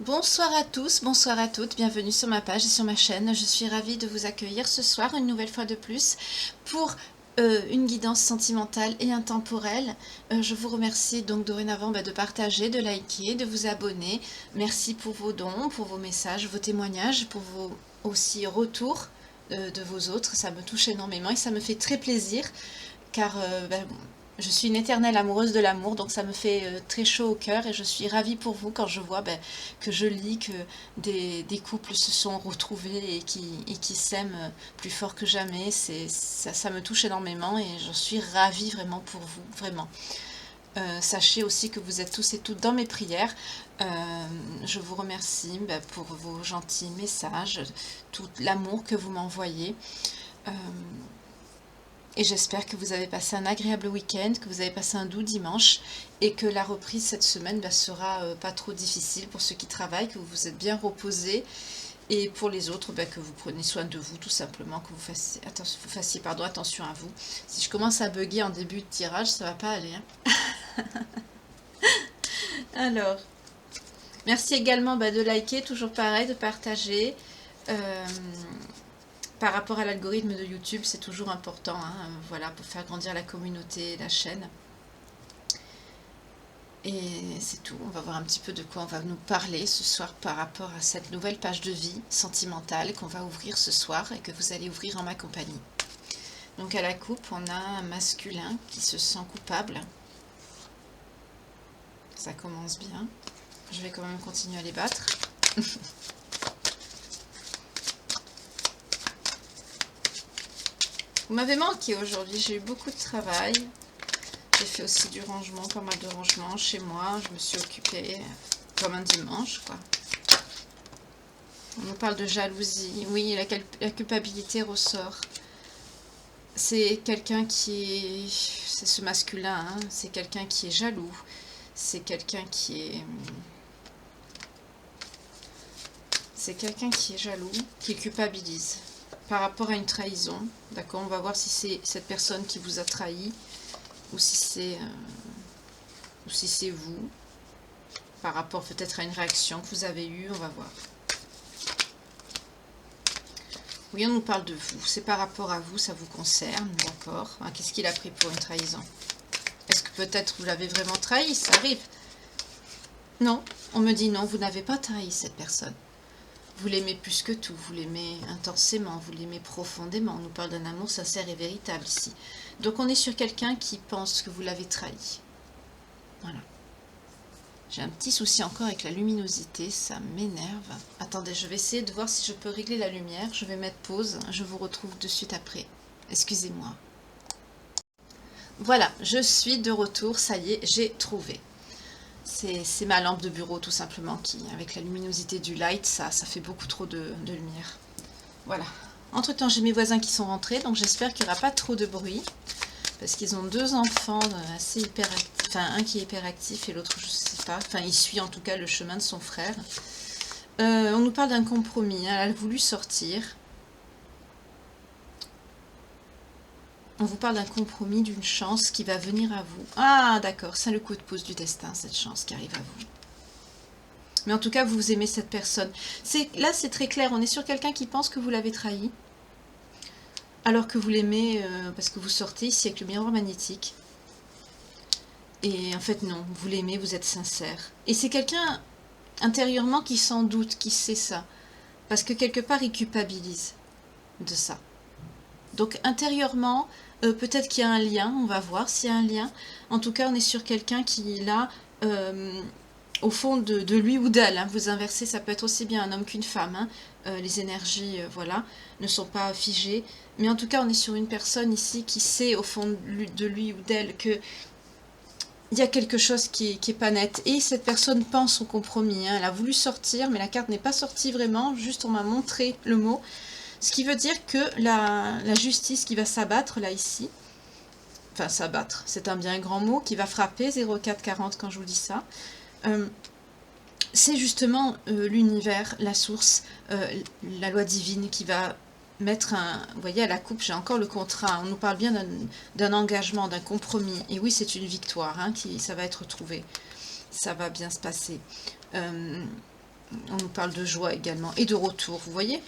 Bonsoir à tous, bonsoir à toutes, bienvenue sur ma page et sur ma chaîne. Je suis ravie de vous accueillir ce soir une nouvelle fois de plus pour une guidance sentimentale et intemporelle. Je vous remercie donc dorénavant de partager, de liker, de vous abonner. Merci pour vos dons, pour vos messages, vos témoignages, pour vos aussi retours de vos autres. Ça me touche énormément et ça me fait très plaisir car je suis une éternelle amoureuse de l'amour, donc ça me fait très chaud au cœur et je suis ravie pour vous quand je vois que je lis que des couples se sont retrouvés et qui s'aiment plus fort que jamais. Ça me touche énormément et je suis ravie vraiment pour vous, vraiment. Sachez aussi que vous êtes tous et toutes dans mes prières. Je vous remercie pour vos gentils messages, tout l'amour que vous m'envoyez. Euh, Et j'espère que vous avez passé un agréable week-end, que vous avez passé un doux dimanche et que la reprise cette semaine sera pas trop difficile pour ceux qui travaillent, que vous vous êtes bien reposés et pour les autres que vous preniez soin de vous tout simplement, que vous fassiez attention à vous. Si je commence à bugger en début de tirage, ça va pas aller. Alors, merci également de liker, toujours pareil, de partager. Euh, Par rapport à l'algorithme de YouTube, c'est toujours important, voilà, pour faire grandir la communauté, la chaîne. Et c'est tout, on va voir un petit peu de quoi on va nous parler ce soir par rapport à cette nouvelle page de vie sentimentale qu'on va ouvrir ce soir et que vous allez ouvrir en ma compagnie. Donc à la coupe, on a un masculin qui se sent coupable. Ça commence bien. Je vais quand même continuer à les battre. Vous m'avez manqué aujourd'hui, j'ai eu beaucoup de travail. J'ai fait aussi du rangement, pas mal de rangement chez moi. Je me suis occupée comme un dimanche, quoi. On nous parle de jalousie. Oui, la culpabilité ressort. C'est quelqu'un qui est... C'est ce masculin, hein, c'est quelqu'un qui est jaloux. C'est quelqu'un qui est... C'est quelqu'un qui est jaloux, qui culpabilise par rapport à une trahison. D'accord, on va voir si c'est cette personne qui vous a trahi ou si c'est vous, par rapport peut-être à une réaction que vous avez eue, on va voir. Oui, on nous parle de vous, c'est par rapport à vous, ça vous concerne, d'accord. Qu'est-ce qu'il a pris pour une trahison? Est-ce que peut-être vous l'avez vraiment trahi? Ça arrive. Non, on me dit non, vous n'avez pas trahi cette personne. Vous l'aimez plus que tout, vous l'aimez intensément, vous l'aimez profondément. On nous parle d'un amour sincère et véritable ici. Donc on est sur quelqu'un qui pense que vous l'avez trahi. Voilà. J'ai un petit souci encore avec la luminosité, ça m'énerve. Attendez, je vais essayer de voir si je peux régler la lumière. Je vais mettre pause, je vous retrouve de suite après. Excusez-moi. Voilà, je suis de retour, ça y est, j'ai trouvé. C'est ma lampe de bureau tout simplement qui, avec la luminosité du light, ça fait beaucoup trop de lumière. Voilà. Entre temps, j'ai mes voisins qui sont rentrés, donc j'espère qu'il n'y aura pas trop de bruit. Parce qu'ils ont deux enfants assez hyperactifs. Enfin, un qui est hyperactif et l'autre, je ne sais pas. Enfin, il suit en tout cas le chemin de son frère. On nous parle d'un compromis. Elle a voulu sortir. On vous parle d'un compromis, d'une chance qui va venir à vous. Ah, d'accord, c'est le coup de pouce du destin, cette chance qui arrive à vous. Mais en tout cas, vous aimez cette personne. Là, c'est très clair. On est sur quelqu'un qui pense que vous l'avez trahi. Alors que vous l'aimez parce que vous sortez ici avec le miroir magnétique. Et en fait, non. Vous l'aimez, vous êtes sincère. Et c'est quelqu'un intérieurement qui s'en doute, qui sait ça. Parce que quelque part, il culpabilise de ça. Donc intérieurement, peut-être qu'il y a un lien, on va voir s'il y a un lien. En tout cas, on est sur quelqu'un qui est là, au fond de lui ou d'elle. Hein. Vous inversez, ça peut être aussi bien un homme qu'une femme. Hein. Les énergies, voilà, ne sont pas figées. Mais en tout cas, on est sur une personne ici qui sait au fond de lui ou d'elle que il y a quelque chose qui est pas net. Et cette personne pense au compromis. Hein. Elle a voulu sortir, mais la carte n'est pas sortie vraiment. Juste, on m'a montré le mot. Ce qui veut dire que la justice qui va s'abattre, là, ici, enfin, s'abattre, c'est un bien grand mot, qui va frapper, 0440 quand je vous dis ça, c'est justement l'univers, la source, la loi divine qui va mettre un... Vous voyez, à la coupe, j'ai encore le contrat. On nous parle bien d'un engagement, d'un compromis. Et oui, c'est une victoire, hein, ça va être trouvé. Ça va bien se passer. On nous parle de joie également et de retour, vous voyez?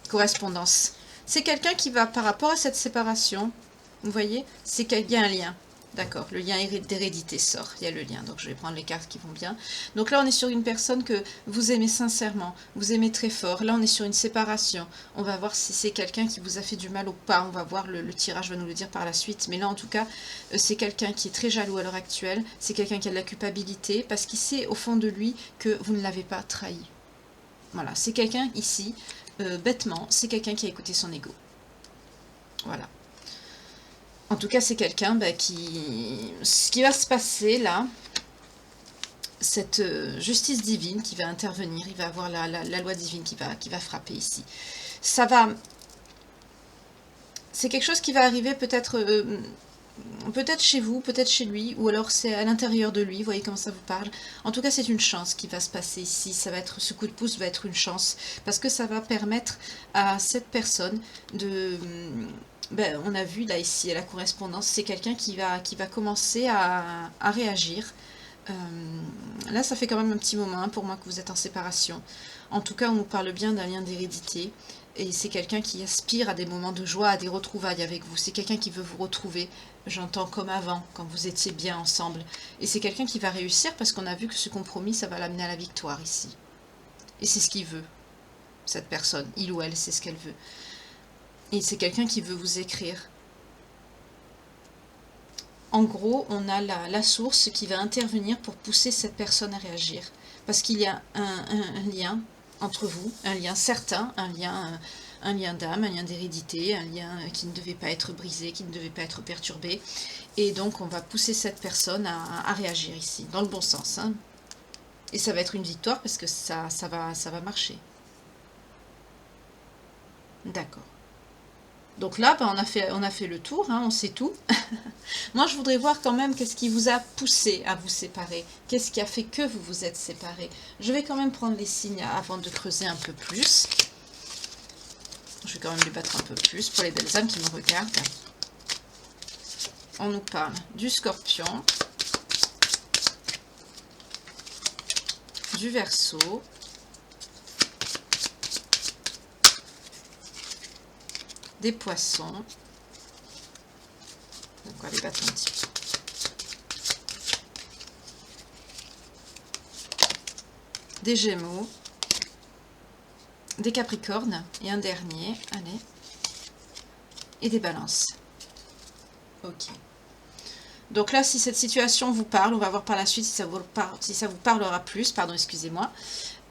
Correspondance. C'est quelqu'un qui va, par rapport à cette séparation, vous voyez, c'est qu'il y a un lien. D'accord, le lien d'hérédité sort, il y a le lien, donc je vais prendre les cartes qui vont bien. Donc là, on est sur une personne que vous aimez sincèrement, vous aimez très fort. Là, on est sur une séparation. On va voir si c'est quelqu'un qui vous a fait du mal ou pas. On va voir, le tirage va nous le dire par la suite. Mais là, en tout cas, c'est quelqu'un qui est très jaloux à l'heure actuelle. C'est quelqu'un qui a de la culpabilité parce qu'il sait au fond de lui que vous ne l'avez pas trahi. Voilà, c'est quelqu'un ici, bêtement, c'est quelqu'un qui a écouté son ego. Voilà. En tout cas, c'est quelqu'un qui... Ce qui va se passer là, cette justice divine qui va intervenir, il va avoir la loi divine qui va frapper ici. Ça va... C'est quelque chose qui va arriver peut-être peut-être chez vous, peut-être chez lui, ou alors c'est à l'intérieur de lui, vous voyez comment ça vous parle. En tout cas, c'est une chance qui va se passer ici. Ça va être, ce coup de pouce va être une chance, parce que ça va permettre à cette personne de... Ben, on a vu là ici à la correspondance, c'est quelqu'un qui va commencer à réagir. Là, ça fait quand même un petit moment hein, pour moi que vous êtes en séparation. En tout cas, on nous parle bien d'un lien d'hérédité. Et c'est quelqu'un qui aspire à des moments de joie, à des retrouvailles avec vous. C'est quelqu'un qui veut vous retrouver, j'entends, comme avant, quand vous étiez bien ensemble. Et c'est quelqu'un qui va réussir parce qu'on a vu que ce compromis, ça va l'amener à la victoire ici. Et c'est ce qu'il veut, cette personne. Il ou elle, c'est ce qu'elle veut. Et c'est quelqu'un qui veut vous écrire. En gros, on a la source qui va intervenir pour pousser cette personne à réagir. Parce qu'il y a un lien entre vous, un lien certain, un lien d'âme, un lien d'hérédité, un lien qui ne devait pas être brisé, qui ne devait pas être perturbé. Et donc, on va pousser cette personne à réagir ici, dans le bon sens. Hein. Et ça va être une victoire parce que ça va marcher. D'accord. Donc là, ben, on a fait le tour, hein, on sait tout. Moi, je voudrais voir quand même qu'est-ce qui vous a poussé à vous séparer. Qu'est-ce qui a fait que vous vous êtes séparés. Je vais quand même prendre les signes avant de creuser un peu plus. Je vais quand même les battre un peu plus pour les belles âmes qui me regardent. On nous parle du Scorpion, du Verseau, des Poissons. On va les battre un petit peu. Des Gémeaux, des Capricornes et un dernier, allez, et des Balances. Ok. Donc là, si cette situation vous parle, on va voir par la suite si ça vous parlera plus, pardon, excusez-moi.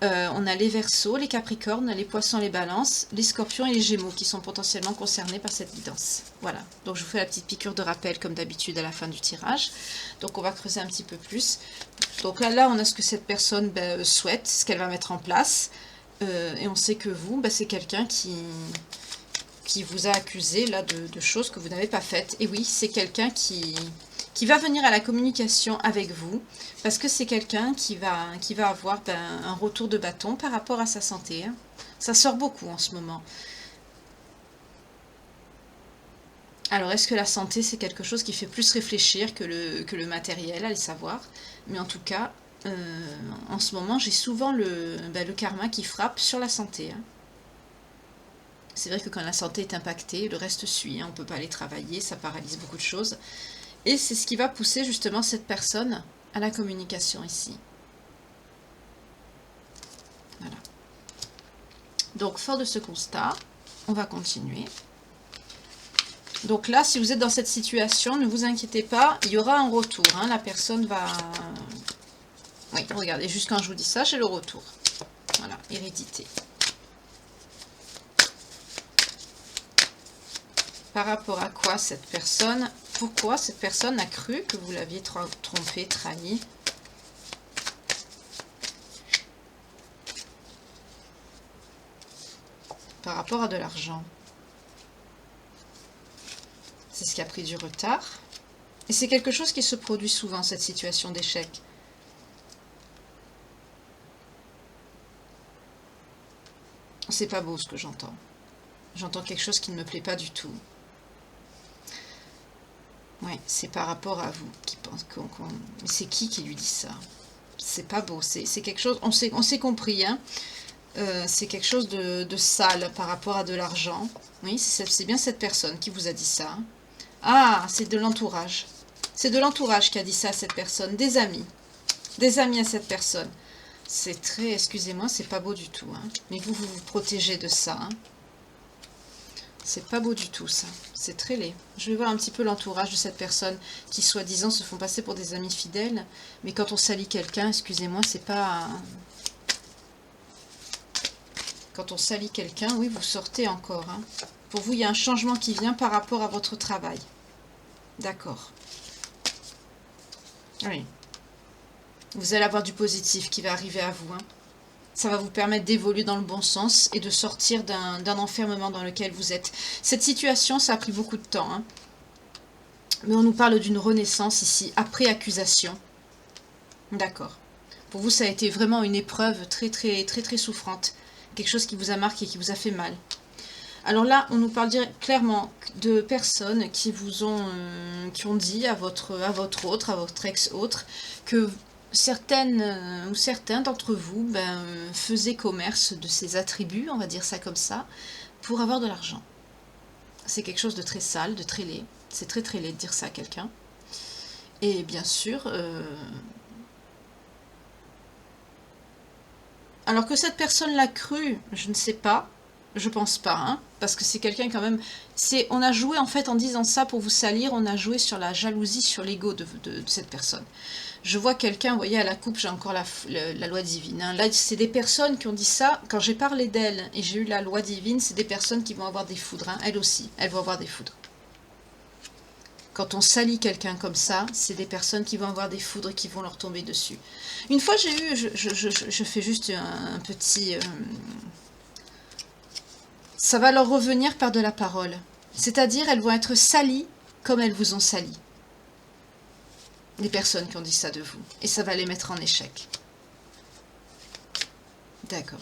On a les Verseaux, les Capricornes, les Poissons, les Balances, les Scorpions et les Gémeaux qui sont potentiellement concernés par cette guidance. Voilà, donc je vous fais la petite piqûre de rappel comme d'habitude à la fin du tirage. Donc on va creuser un petit peu plus. Donc là on a ce que cette personne souhaite, ce qu'elle va mettre en place. Et on sait que vous, c'est quelqu'un qui vous a accusé là, de choses que vous n'avez pas faites. Et oui, c'est quelqu'un qui va venir à la communication avec vous, parce que c'est quelqu'un qui va avoir un retour de bâton par rapport à sa santé. Hein. Ça sort beaucoup en ce moment. Alors, est-ce que la santé, c'est quelque chose qui fait plus réfléchir que le matériel, allez savoir. Mais en tout cas, en ce moment, j'ai souvent le karma qui frappe sur la santé. Hein. C'est vrai que quand la santé est impactée, le reste suit. Hein. On ne peut pas aller travailler, ça paralyse beaucoup de choses. Et c'est ce qui va pousser justement cette personne à la communication ici. Voilà. Donc, fort de ce constat, on va continuer. Donc là, si vous êtes dans cette situation, ne vous inquiétez pas, il y aura un retour. Hein. La personne va... Oui, regardez, juste quand je vous dis ça, j'ai le retour. Voilà, hérédité. Par rapport à quoi cette personne... Pourquoi cette personne a cru que vous l'aviez trompé, trahi? Par rapport à de l'argent. C'est ce qui a pris du retard. Et c'est quelque chose qui se produit souvent, cette situation d'échec. C'est pas beau ce que j'entends. J'entends quelque chose qui ne me plaît pas du tout. Oui, c'est par rapport à vous qui pense qu'on... Mais c'est qui lui dit ça? C'est pas beau, c'est quelque chose, on s'est compris, hein. C'est quelque chose de sale par rapport à de l'argent. Oui, c'est bien cette personne qui vous a dit ça, hein. Ah, c'est de l'entourage. C'est de l'entourage qui a dit ça à cette personne, des amis. Des amis à cette personne. C'est très, excusez-moi, c'est pas beau du tout, hein. Mais vous protégez de ça, hein. C'est pas beau du tout, ça. C'est très laid. Je vais voir un petit peu l'entourage de cette personne qui, soi-disant, se font passer pour des amis fidèles. Mais quand on salit quelqu'un, excusez-moi, c'est pas... Quand on salit quelqu'un, oui, vous sortez encore, hein. Pour vous, il y a un changement qui vient par rapport à votre travail. D'accord. Oui. Vous allez avoir du positif qui va arriver à vous, hein. Ça va vous permettre d'évoluer dans le bon sens et de sortir d'un enfermement dans lequel vous êtes. Cette situation, ça a pris beaucoup de temps, hein. Mais on nous parle d'une renaissance ici, après accusation. D'accord. Pour vous, ça a été vraiment une épreuve très, très, très, très souffrante. Quelque chose qui vous a marqué, qui vous a fait mal. Alors là, on nous parle clairement de personnes qui vous ont, qui ont dit à votre ex-autre, que certaines ou certains d'entre vous faisaient commerce de ces attributs, on va dire ça comme ça, pour avoir de l'argent. C'est quelque chose de très sale, de très laid. C'est très très laid de dire ça à quelqu'un. Et bien sûr, alors que cette personne l'a cru, je ne sais pas. Je pense pas, hein, parce que c'est quelqu'un quand même... On a joué en fait en disant ça pour vous salir, on a joué sur la jalousie, sur l'ego de cette personne. Je vois quelqu'un, vous voyez, à la coupe, j'ai encore la loi divine. Hein. Là, c'est des personnes qui ont dit ça. Quand j'ai parlé d'elles et j'ai eu la loi divine, c'est des personnes qui vont avoir des foudres. Hein. Elles aussi, elles vont avoir des foudres. Quand on salit quelqu'un comme ça, c'est des personnes qui vont avoir des foudres qui vont leur tomber dessus. Une fois, j'ai eu... Je fais juste un petit... ça va leur revenir par de la parole. C'est-à-dire, elles vont être salies comme elles vous ont sali. Les personnes qui ont dit ça de vous. Et ça va les mettre en échec. D'accord.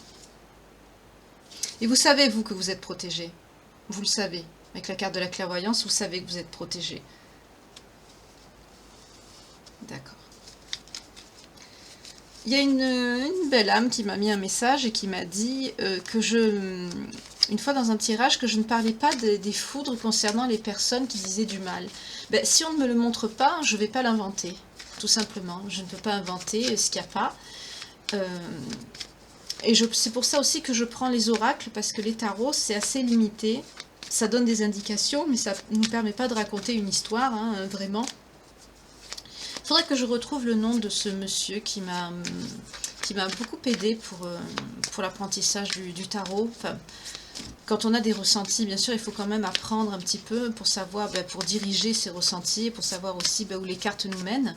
Et vous savez, vous, que vous êtes protégé. Vous le savez. Avec la carte de la clairvoyance, vous savez que vous êtes protégé. D'accord. Il y a une belle âme qui m'a mis un message et qui m'a dit que une fois dans un tirage, que je ne parlais pas des foudres concernant les personnes qui disaient du mal. Ben, si on ne me le montre pas, je ne vais pas l'inventer, tout simplement. Je ne peux pas inventer ce qu'il n'y a pas. Et c'est pour ça aussi que je prends les oracles, parce que les tarots, c'est assez limité. Ça donne des indications, mais ça ne nous permet pas de raconter une histoire, hein, vraiment. Il faudrait que je retrouve le nom de ce monsieur qui m'a beaucoup aidé pour l'apprentissage du tarot. Enfin, quand on a des ressentis, bien sûr, il faut quand même apprendre un petit peu pour savoir, pour diriger ses ressentis, pour savoir aussi où les cartes nous mènent.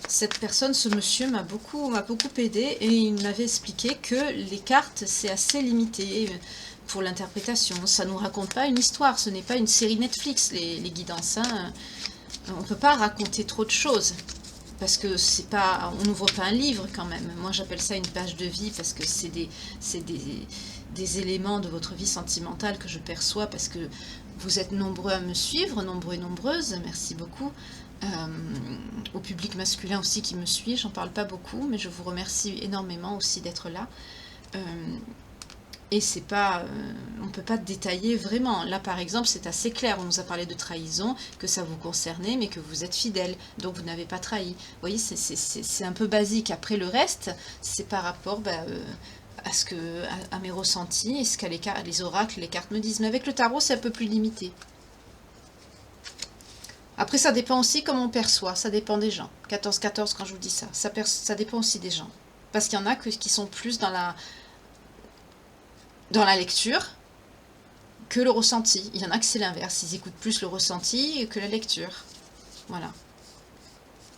Cette personne, ce monsieur, m'a beaucoup aidé et il m'avait expliqué que les cartes, c'est assez limité pour l'interprétation. Ça ne nous raconte pas une histoire, ce n'est pas une série Netflix, les guidances. Hein. On ne peut pas raconter trop de choses. Parce que c'est pas, on n'ouvre pas un livre quand même. Moi j'appelle ça une page de vie parce que c'est des éléments de votre vie sentimentale que je perçois parce que vous êtes nombreux à me suivre, nombreux et nombreuses, merci beaucoup. Au public masculin aussi qui me suit, j'en parle pas beaucoup, mais je vous remercie énormément aussi d'être là. Et c'est pas, on ne peut pas détailler vraiment. Là, par exemple, c'est assez clair. On nous a parlé de trahison, que ça vous concernait, mais que vous êtes fidèle. Donc, vous n'avez pas trahi. Vous voyez, c'est un peu basique. Après, le reste, c'est par rapport à mes ressentis et ce que les oracles, les cartes me disent. Mais avec le tarot, c'est un peu plus limité. Après, ça dépend aussi comment on perçoit. Ça dépend des gens. 14-14, quand je vous dis ça. Ça dépend aussi des gens. Parce qu'il y en a qui sont plus dans la lecture que le ressenti. Il y en a que c'est l'inverse, ils écoutent plus le ressenti que la lecture. Voilà.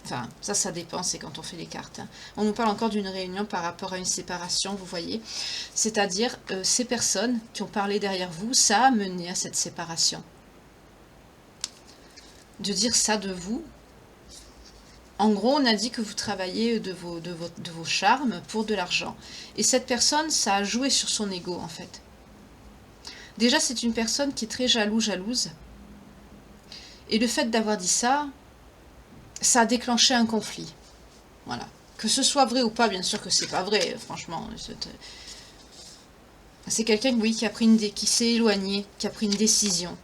Enfin, ça dépend, c'est quand on fait les cartes. Hein. On nous parle encore d'une réunion par rapport à une séparation, vous voyez. C'est-à-dire, ces personnes qui ont parlé derrière vous, ça a mené à cette séparation. De dire ça de vous. En gros, on a dit que vous travaillez de vos charmes pour de l'argent. Et cette personne, ça a joué sur son ego, en fait. Déjà, c'est une personne qui est très jalouse. Et le fait d'avoir dit ça, ça a déclenché un conflit. Voilà. Que ce soit vrai ou pas, bien sûr que c'est pas vrai, franchement. C'est quelqu'un, oui, qui a pris qui s'est éloigné, qui a pris une décision.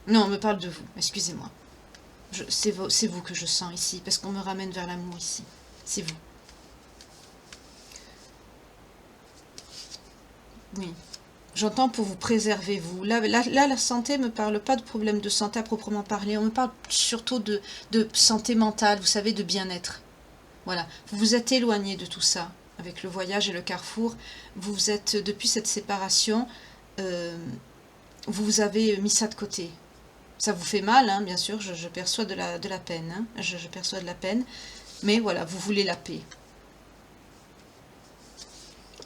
Non, on me parle de vous, excusez-moi. C'est vous que je sens ici, parce qu'on me ramène vers l'amour ici. C'est vous. Oui. J'entends pour vous préserver, vous. Là, la santé ne me parle pas de problème de santé à proprement parler. On me parle surtout de santé mentale, vous savez, de bien-être. Voilà. Vous vous êtes éloigné de tout ça, avec le voyage et le carrefour. Vous vous êtes, depuis cette séparation, vous vous avez mis ça de côté. Ça vous fait mal, hein, bien sûr, je perçois de la peine. Hein, je perçois de la peine. Mais voilà, vous voulez la paix.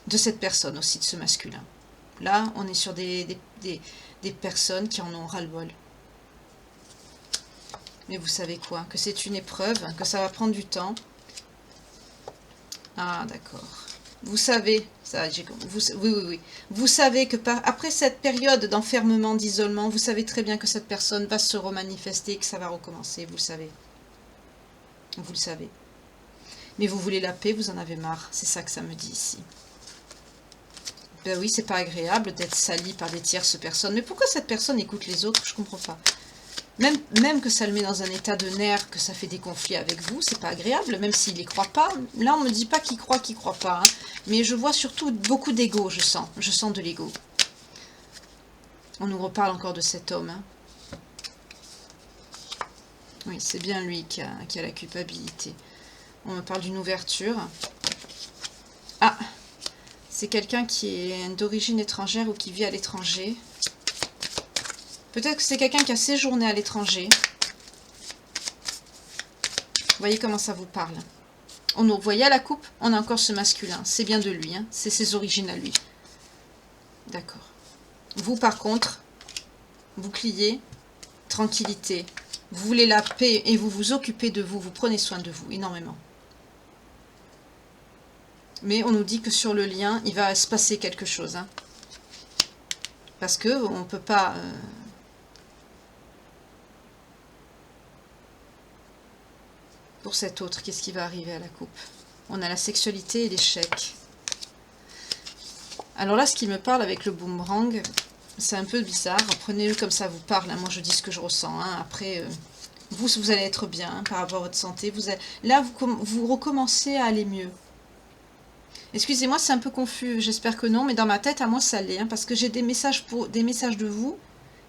De cette personne aussi, de ce masculin. Là, on est sur des personnes qui en ont ras-le-bol. Mais vous savez quoi? Que c'est une épreuve, que ça va prendre du temps. Ah, d'accord. Vous savez, oui. Vous savez que après cette période d'enfermement, d'isolement, vous savez très bien que cette personne va se remanifester, que ça va recommencer, vous le savez. Vous le savez. Mais vous voulez la paix, vous en avez marre. C'est ça que ça me dit ici. Ben oui, c'est pas agréable d'être sali par des tierces personnes. Mais pourquoi cette personne écoute les autres? Je comprends pas. Même que ça le met dans un état de nerfs, que ça fait des conflits avec vous, c'est pas agréable, même s'il y croit pas. Là, on me dit pas qu'il croit pas. Hein. Mais je vois surtout beaucoup d'ego, je sens. Je sens de l'ego. On nous reparle encore de cet homme. Hein. Oui, c'est bien lui qui a la culpabilité. On me parle d'une ouverture. Ah! C'est quelqu'un qui est d'origine étrangère ou qui vit à l'étranger. Peut-être que c'est quelqu'un qui a séjourné à l'étranger. Vous voyez comment ça vous parle. Vous voyez à la coupe, on a encore ce masculin. C'est bien de lui, hein. C'est ses origines à lui. D'accord. Vous, par contre, bouclier, tranquillité. Vous voulez la paix et vous vous occupez de vous. Vous prenez soin de vous énormément. Mais on nous dit que sur le lien, il va se passer quelque chose. Hein. Parce que on ne peut pas... Pour cet autre, qu'est-ce qui va arriver à la coupe? On a la sexualité et l'échec. Alors là, ce qui me parle avec le boomerang, c'est un peu bizarre. Prenez-le comme ça vous parle. Hein. Moi, je dis ce que je ressens. Hein. Après, vous allez être bien hein, par rapport à votre santé. Là, vous recommencez à aller mieux. Excusez-moi, c'est un peu confus, j'espère que non, mais dans ma tête, à moi, ça l'est, hein, parce que j'ai des messages de vous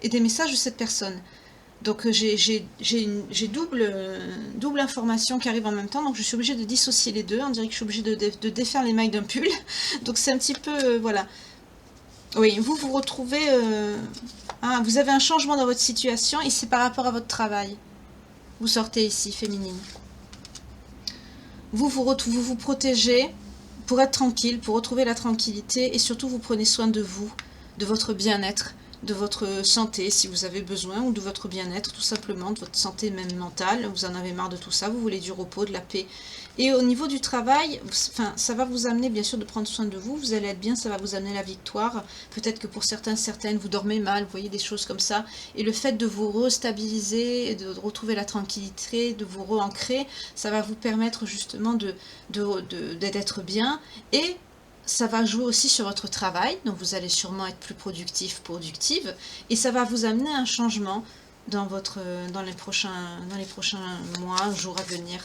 et des messages de cette personne. Donc j'ai double information qui arrive en même temps, donc je suis obligée de dissocier les deux. On dirait que je suis obligée de défaire les mailles d'un pull. Donc c'est un petit peu, voilà. Oui, vous retrouvez, vous avez un changement dans votre situation et c'est par rapport à votre travail. Vous sortez ici, féminine. Vous vous protégez pour être tranquille, pour retrouver la tranquillité et surtout vous prenez soin de vous, de votre bien-être, de votre santé si vous avez besoin ou de votre bien-être tout simplement, de votre santé même mentale, vous en avez marre de tout ça, vous voulez du repos, de la paix. Et au niveau du travail, ça va vous amener bien sûr de prendre soin de vous, vous allez être bien, ça va vous amener la victoire. Peut-être que pour certaines, vous dormez mal, vous voyez des choses comme ça. Et le fait de vous restabiliser, de retrouver la tranquillité, de vous re-ancrer, ça va vous permettre justement d'être bien. Et ça va jouer aussi sur votre travail, donc vous allez sûrement être plus productive, et ça va vous amener un changement dans les prochains mois, jours à venir.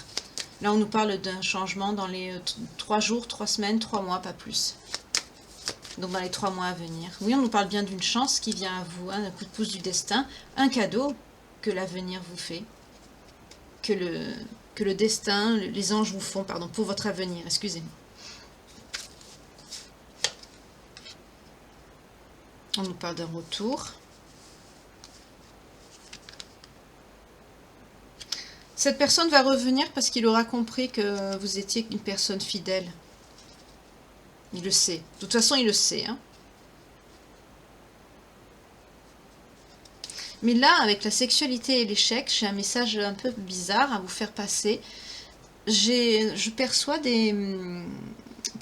Là, on nous parle d'un changement dans les 3 jours, 3 semaines, 3 mois, pas plus. Donc dans les 3 mois à venir. Oui, on nous parle bien d'une chance qui vient à vous, hein, un coup de pouce du destin, un cadeau que l'avenir vous fait, que le destin, les anges vous font, pardon, pour votre avenir, excusez-moi. On nous parle d'un retour. Cette personne va revenir parce qu'il aura compris que vous étiez une personne fidèle. Il le sait. De toute façon, il le sait. Hein. Mais là, avec la sexualité et l'échec, j'ai un message un peu bizarre à vous faire passer. Je perçois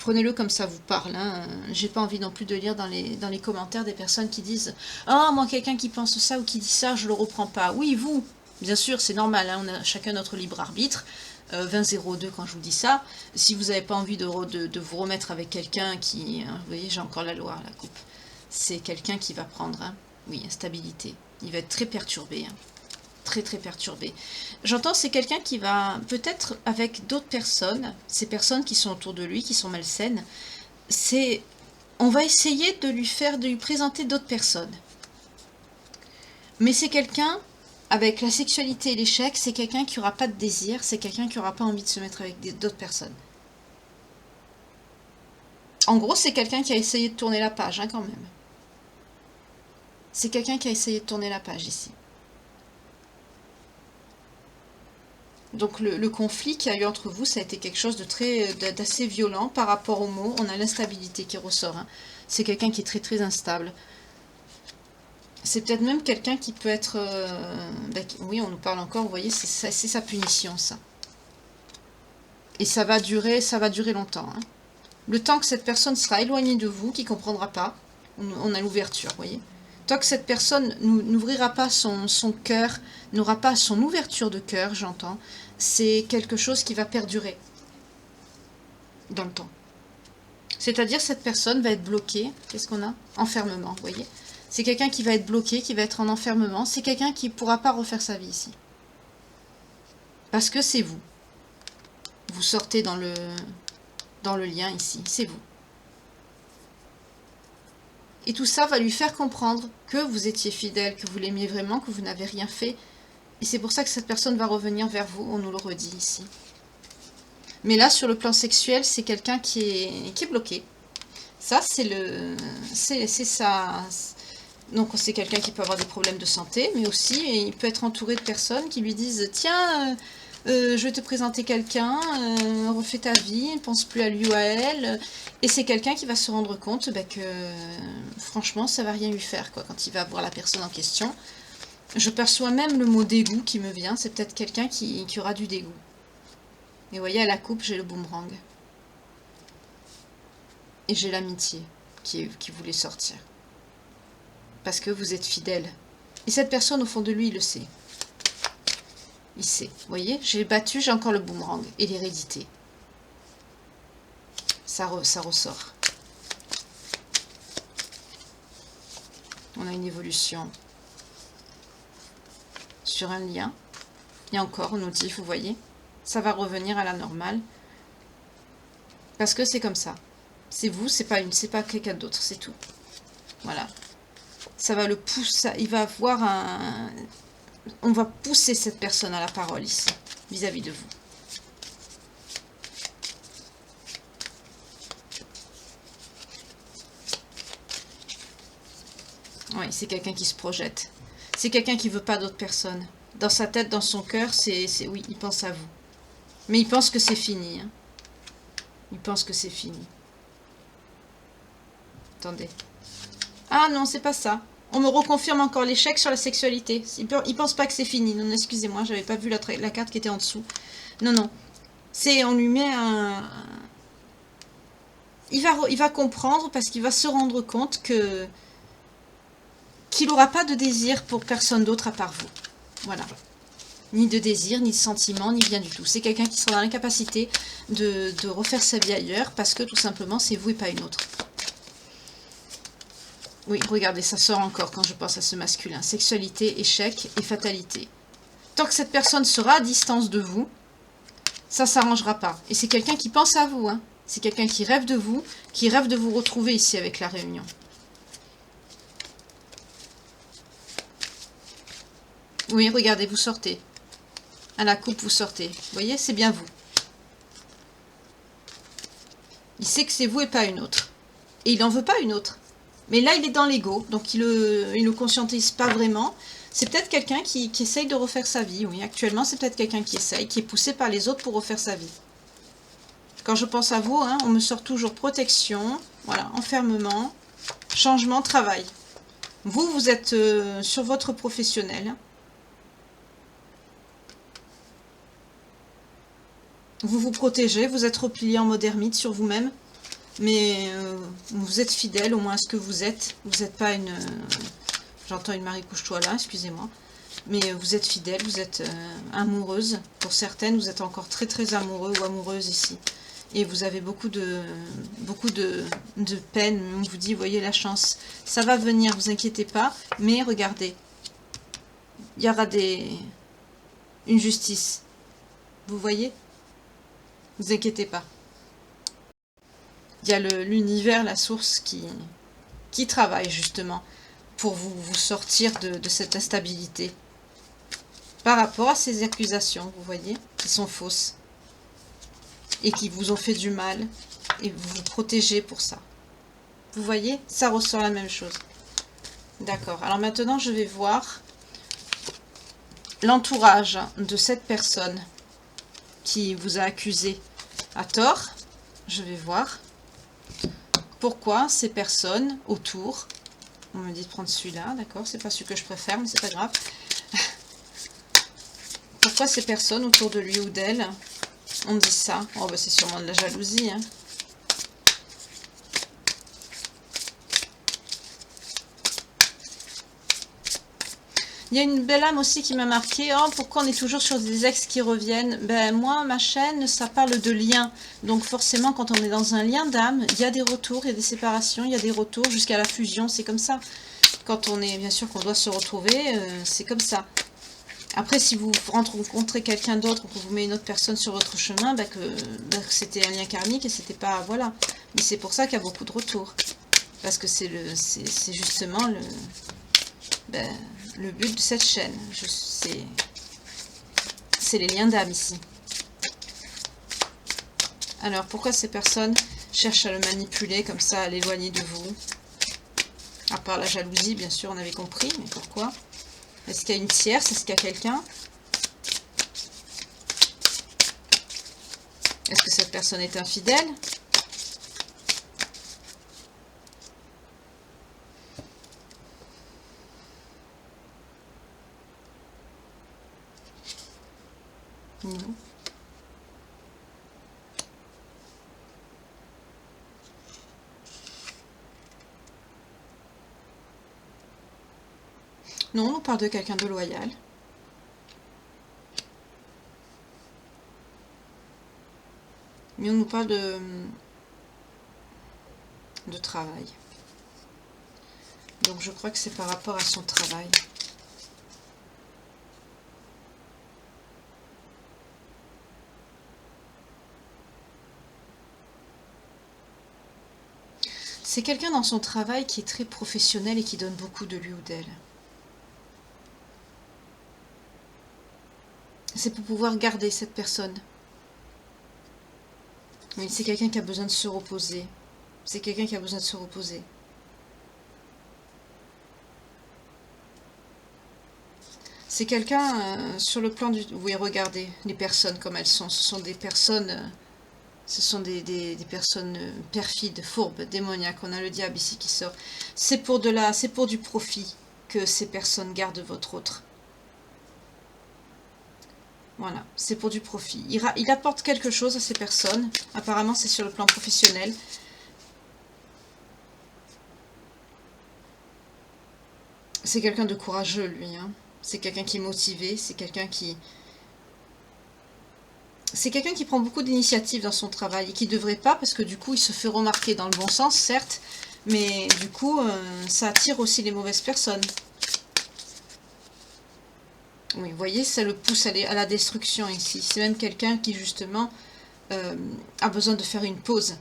prenez-le comme ça vous parle. Hein. J'ai pas envie non plus de lire dans les commentaires des personnes qui disent « Ah, moi, quelqu'un qui pense ça ou qui dit ça, je le reprends pas. » Oui, vous, bien sûr, c'est normal, hein, on a chacun notre libre arbitre. 20-02 quand je vous dis ça. Si vous n'avez pas envie de vous remettre avec quelqu'un qui... vous voyez, j'ai encore la loi, la coupe. C'est quelqu'un qui va prendre, hein, oui, instabilité. Il va être très perturbé, hein. Très très perturbé. J'entends c'est quelqu'un qui va peut-être avec d'autres personnes, ces personnes qui sont autour de lui, qui sont malsaines, on va essayer de lui présenter d'autres personnes. Mais c'est quelqu'un, avec la sexualité et l'échec, c'est quelqu'un qui n'aura pas de désir, c'est quelqu'un qui n'aura pas envie de se mettre avec d'autres personnes. En gros, c'est quelqu'un qui a essayé de tourner la page, hein, quand même. C'est quelqu'un qui a essayé de tourner la page ici. Donc le conflit qu'il y a eu entre vous, ça a été quelque chose d'assez violent par rapport aux mots. On a l'instabilité qui ressort. Hein. C'est quelqu'un qui est très très instable. C'est peut-être même quelqu'un qui peut être... oui, on nous parle encore, vous voyez, c'est sa punition, ça. Et ça va durer longtemps. Hein. Le temps que cette personne sera éloignée de vous, qui ne comprendra pas, on a l'ouverture, vous voyez. Tant que cette personne n'ouvrira pas son cœur, n'aura pas son ouverture de cœur, j'entends, c'est quelque chose qui va perdurer dans le temps. C'est-à-dire cette personne va être bloquée. Qu'est-ce qu'on a? Enfermement, vous voyez. C'est quelqu'un qui va être bloqué, qui va être en enfermement. C'est quelqu'un qui ne pourra pas refaire sa vie ici. Parce que c'est vous. Vous sortez dans le lien ici, c'est vous. Et tout ça va lui faire comprendre que vous étiez fidèle, que vous l'aimiez vraiment, que vous n'avez rien fait. Et c'est pour ça que cette personne va revenir vers vous, on nous le redit ici. Mais là, sur le plan sexuel, c'est quelqu'un qui est bloqué. Ça, c'est ça. Donc, c'est quelqu'un qui peut avoir des problèmes de santé, mais aussi, il peut être entouré de personnes qui lui disent « Tiens, je vais te présenter quelqu'un, refais ta vie, ne pense plus à lui ou à elle. » Et c'est quelqu'un qui va se rendre compte que, franchement, ça va rien lui faire, quoi, quand il va voir la personne en question. Je perçois même le mot dégoût qui me vient. C'est peut-être quelqu'un qui aura du dégoût. Et vous voyez, à la coupe, j'ai le boomerang. Et j'ai l'amitié qui voulait sortir. Parce que vous êtes fidèle. Et cette personne, au fond de lui, il le sait. Il sait. Vous voyez, j'ai battu, j'ai encore le boomerang. Et l'hérédité. Ça ressort. On a une évolution sur un lien. Et encore, on nous dit, vous voyez, ça va revenir à la normale. Parce que c'est comme ça. C'est vous, c'est pas quelqu'un d'autre, c'est tout. Voilà. Ça va le pousser, il va avoir un... On va pousser cette personne à la parole ici, vis-à-vis de vous. Oui, c'est quelqu'un qui se projette. C'est quelqu'un qui veut pas d'autres personnes. Dans sa tête, dans son cœur, oui, il pense à vous. Mais il pense que c'est fini. Hein. Il pense que c'est fini. Attendez. Ah non, c'est pas ça. On me reconfirme encore l'échec sur la sexualité. Il pense pas que c'est fini. Non, excusez-moi, j'avais pas vu la carte qui était en dessous. Non, non. On lui met un... Il va comprendre parce qu'il va se rendre compte que... qu'il n'aura pas de désir pour personne d'autre à part vous. Voilà. Ni de désir, ni de sentiment, ni rien du tout. C'est quelqu'un qui sera dans l'incapacité de refaire sa vie ailleurs parce que tout simplement c'est vous et pas une autre. Oui, regardez, ça sort encore quand je pense à ce masculin. Sexualité, échec et fatalité. Tant que cette personne sera à distance de vous, ça ne s'arrangera pas. Et c'est quelqu'un qui pense à vous. Hein. C'est quelqu'un qui rêve de vous retrouver ici avec la réunion. Oui, regardez, vous sortez. À la coupe, vous sortez. Vous voyez, c'est bien vous. Il sait que c'est vous et pas une autre. Et il n'en veut pas une autre. Mais là, il est dans l'ego, donc il le conscientise pas vraiment. C'est peut-être quelqu'un qui essaye de refaire sa vie. Oui, actuellement, c'est peut-être quelqu'un qui essaye, qui est poussé par les autres pour refaire sa vie. Quand je pense à vous, hein, on me sort toujours protection, voilà, enfermement, changement, travail. Vous êtes sur votre professionnel. Vous vous protégez, vous êtes replié en mode ermite sur vous-même. mais vous êtes fidèle au moins à ce que vous êtes. Vous n'êtes pas une... J'entends une Marie couche-toi là, excusez-moi. Mais vous êtes fidèle, vous êtes amoureuse. Pour certaines, vous êtes encore très très amoureux ou amoureuse ici. Et vous avez beaucoup de peine. On vous dit, voyez la chance. Ça va venir, vous inquiétez pas. Mais regardez, il y aura une justice. Vous voyez? Vous inquiétez pas. Il y a l'univers, la source qui travaille justement pour vous sortir de cette instabilité. Par rapport à ces accusations, vous voyez, qui sont fausses. Et qui vous ont fait du mal. Et vous vous protégez pour ça. Vous voyez, ça ressort la même chose. D'accord. Alors maintenant, je vais voir l'entourage de cette personne qui vous a accusé à tort. Je vais voir pourquoi ces personnes autour... On me dit de prendre celui-là, d'accord. C'est pas celui que je préfère, mais c'est pas grave. Pourquoi ces personnes autour de lui ou d'elle on dit ça? Oh, bah c'est sûrement de la jalousie, hein. Il y a une belle âme aussi qui m'a marqué. Oh, pourquoi on est toujours sur des ex qui reviennent? Ben moi, ma chaîne, ça parle de liens. Donc forcément, quand on est dans un lien d'âme, il y a des retours, il y a des séparations, il y a des retours jusqu'à la fusion. C'est comme ça. Quand on est, bien sûr, qu'on doit se retrouver, c'est comme ça. Après, si vous rencontrez quelqu'un d'autre ou que vous mettez une autre personne sur votre chemin, que c'était un lien karmique et c'était pas... Voilà. Mais c'est pour ça qu'il y a beaucoup de retours. Parce que c'est justement le but de cette chaîne. C'est les liens d'âme ici. Alors, pourquoi ces personnes cherchent à le manipuler comme ça, à l'éloigner de vous? À part la jalousie, bien sûr, on avait compris. Mais pourquoi? Est-ce qu'il y a une tierce? Est-ce qu'il y a quelqu'un? Est-ce que cette personne est infidèle? Non. Non, on nous parle de quelqu'un de loyal. Mais on nous parle de travail. Donc je crois que c'est par rapport à son travail. C'est quelqu'un dans son travail qui est très professionnel et qui donne beaucoup de lui ou d'elle. C'est pour pouvoir garder cette personne. Oui, c'est quelqu'un qui a besoin de se reposer. C'est quelqu'un qui a besoin de se reposer. C'est quelqu'un sur le plan du... Oui, regardez les personnes comme elles sont. Ce sont des personnes... ce sont des personnes perfides, fourbes, démoniaques. On a le diable ici qui sort. C'est pour du profit que ces personnes gardent votre autre. Voilà, c'est pour du profit. Il apporte quelque chose à ces personnes. Apparemment, c'est sur le plan professionnel. C'est quelqu'un de courageux, lui. Hein. C'est quelqu'un qui est motivé. C'est quelqu'un qui... C'est quelqu'un qui prend beaucoup d'initiatives dans son travail et qui ne devrait pas, parce que du coup, il se fait remarquer dans le bon sens, certes, mais du coup, ça attire aussi les mauvaises personnes. Oui, vous voyez, ça le pousse à la destruction ici. C'est même quelqu'un qui, justement, a besoin de faire une pause.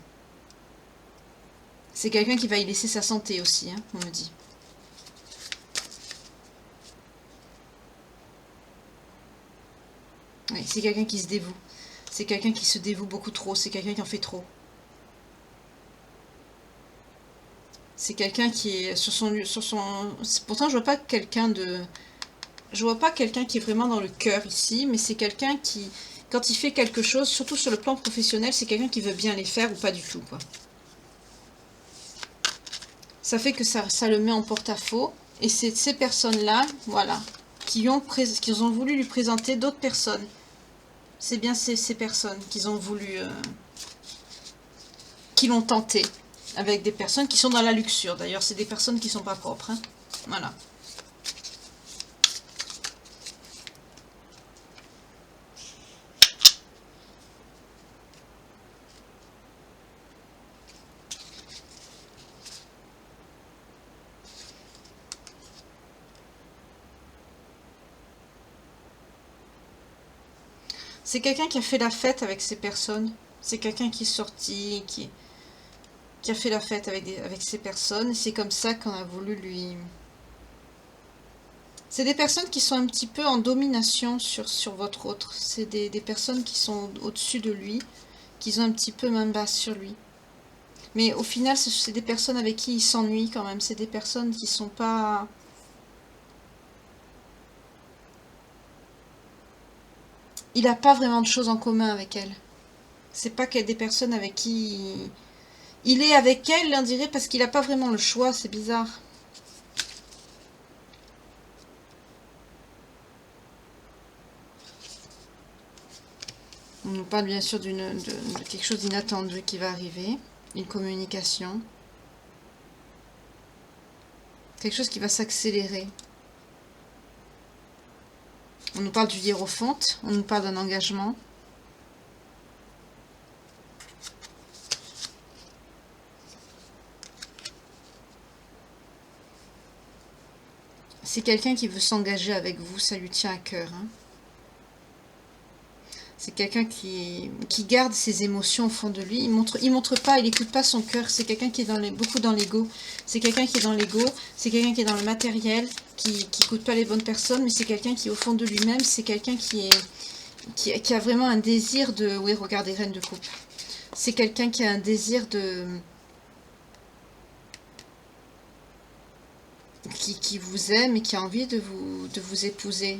C'est quelqu'un qui va y laisser sa santé aussi, hein, on me dit. Oui, c'est quelqu'un qui se dévoue. C'est quelqu'un qui se dévoue beaucoup trop. C'est quelqu'un qui en fait trop. C'est quelqu'un qui est sur son... Pourtant, je vois pas quelqu'un de... Je vois pas quelqu'un qui est vraiment dans le cœur ici, mais c'est quelqu'un qui, quand il fait quelque chose, surtout sur le plan professionnel, c'est quelqu'un qui veut bien les faire ou pas du tout, quoi. Ça fait que ça le met en porte-à-faux, et c'est ces personnes-là, voilà, qui ont voulu lui présenter d'autres personnes. C'est bien ces personnes qu'ils ont voulu qui l'ont tenté. Avec des personnes qui sont dans la luxure. D'ailleurs, c'est des personnes qui sont pas propres. Hein. Voilà. C'est quelqu'un qui a fait la fête avec ces personnes. C'est quelqu'un qui est sorti, qui a fait la fête avec ces personnes. Et c'est comme ça qu'on a voulu lui... C'est des personnes qui sont un petit peu en domination sur votre autre. C'est des personnes qui sont au-dessus de lui, qui ont un petit peu main basse sur lui. Mais au final, c'est des personnes avec qui il s'ennuie quand même. C'est des personnes qui sont pas... Il n'a pas vraiment de choses en commun avec elles. C'est pas qu'il y a des personnes avec qui... Il est avec elle, on dirait, parce qu'il n'a pas vraiment le choix. C'est bizarre. On nous parle bien sûr de quelque chose d'inattendu qui va arriver. Une communication. Quelque chose qui va s'accélérer. On nous parle du hiérophante. On nous parle d'un engagement. C'est quelqu'un qui veut s'engager avec vous. Ça lui tient à cœur. Hein. C'est quelqu'un qui garde ses émotions au fond de lui. Il montre pas, il n'écoute pas son cœur. C'est quelqu'un qui est beaucoup dans l'ego. C'est quelqu'un qui est dans l'ego. C'est quelqu'un qui est dans le matériel, qui n'écoute pas les bonnes personnes, mais c'est quelqu'un qui, au fond de lui-même, c'est quelqu'un qui a vraiment un désir de... Oui, regardez, reine de coupe. C'est quelqu'un qui a un désir de... Qui vous aime et qui a envie de vous épouser.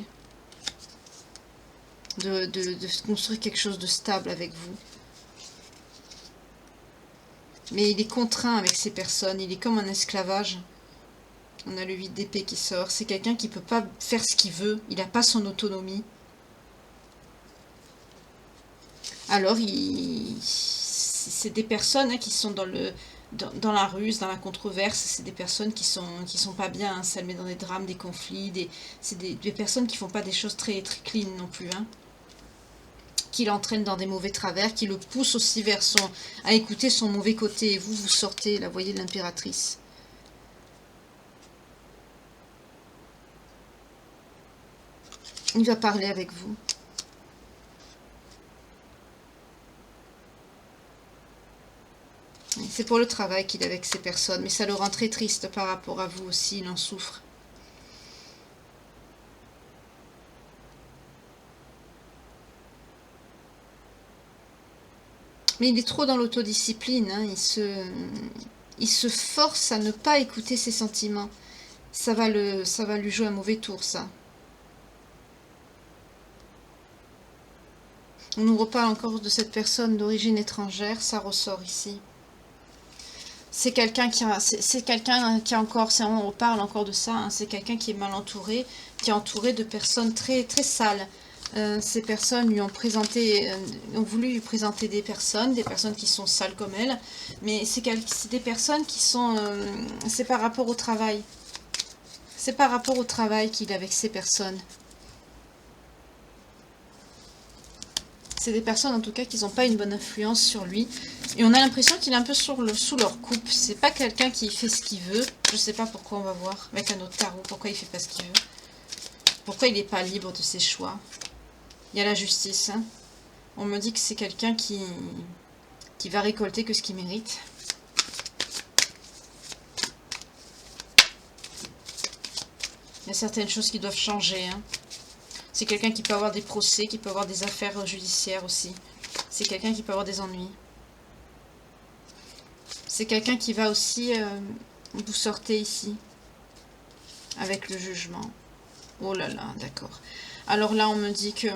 De construire quelque chose de stable avec vous. Mais il est contraint avec ces personnes, il est comme un esclavage. On a le 8 d'épée qui sort. C'est quelqu'un qui ne peut pas faire ce qu'il veut, il n'a pas son autonomie. Alors, c'est des personnes hein, qui sont dans la ruse, dans la controverse. C'est des personnes qui sont pas bien, hein. Ça le met dans des drames, des conflits. C'est des personnes qui font pas des choses très, très clean non plus. Hein. Qui l'entraîne dans des mauvais travers, qui le pousse aussi à écouter son mauvais côté. Et vous sortez, là, voyez l'impératrice. Il va parler avec vous. C'est pour le travail qu'il est avec ces personnes, mais ça le rend très triste par rapport à vous aussi, il en souffre. Mais il est trop dans l'autodiscipline, hein. Il se force à ne pas écouter ses sentiments. Ça va lui jouer un mauvais tour, ça. On nous reparle encore de cette personne d'origine étrangère, ça ressort ici. C'est quelqu'un qui a encore, on reparle encore de ça, hein, c'est quelqu'un qui est mal entouré, qui est entouré de personnes très, très sales. Ces personnes lui ont ont voulu lui présenter des personnes qui sont sales comme elle, mais c'est des personnes qui sont, c'est par rapport au travail. C'est par rapport au travail qu'il est avec ces personnes. C'est des personnes en tout cas qui n'ont pas une bonne influence sur lui. Et on a l'impression qu'il est un peu sous leur coupe. C'est pas quelqu'un qui fait ce qu'il veut. Je sais pas pourquoi, on va voir avec un autre tarot. Pourquoi il fait pas ce qu'il veut. Pourquoi il n'est pas libre de ses choix. Il y a la justice. Hein. On me dit que c'est quelqu'un qui va récolter que ce qu'il mérite. Il y a certaines choses qui doivent changer. Hein. C'est quelqu'un qui peut avoir des procès, qui peut avoir des affaires judiciaires aussi. C'est quelqu'un qui peut avoir des ennuis. C'est quelqu'un qui va aussi... vous sortez ici. Avec le jugement. Oh là là, d'accord. Alors là, on me dit que...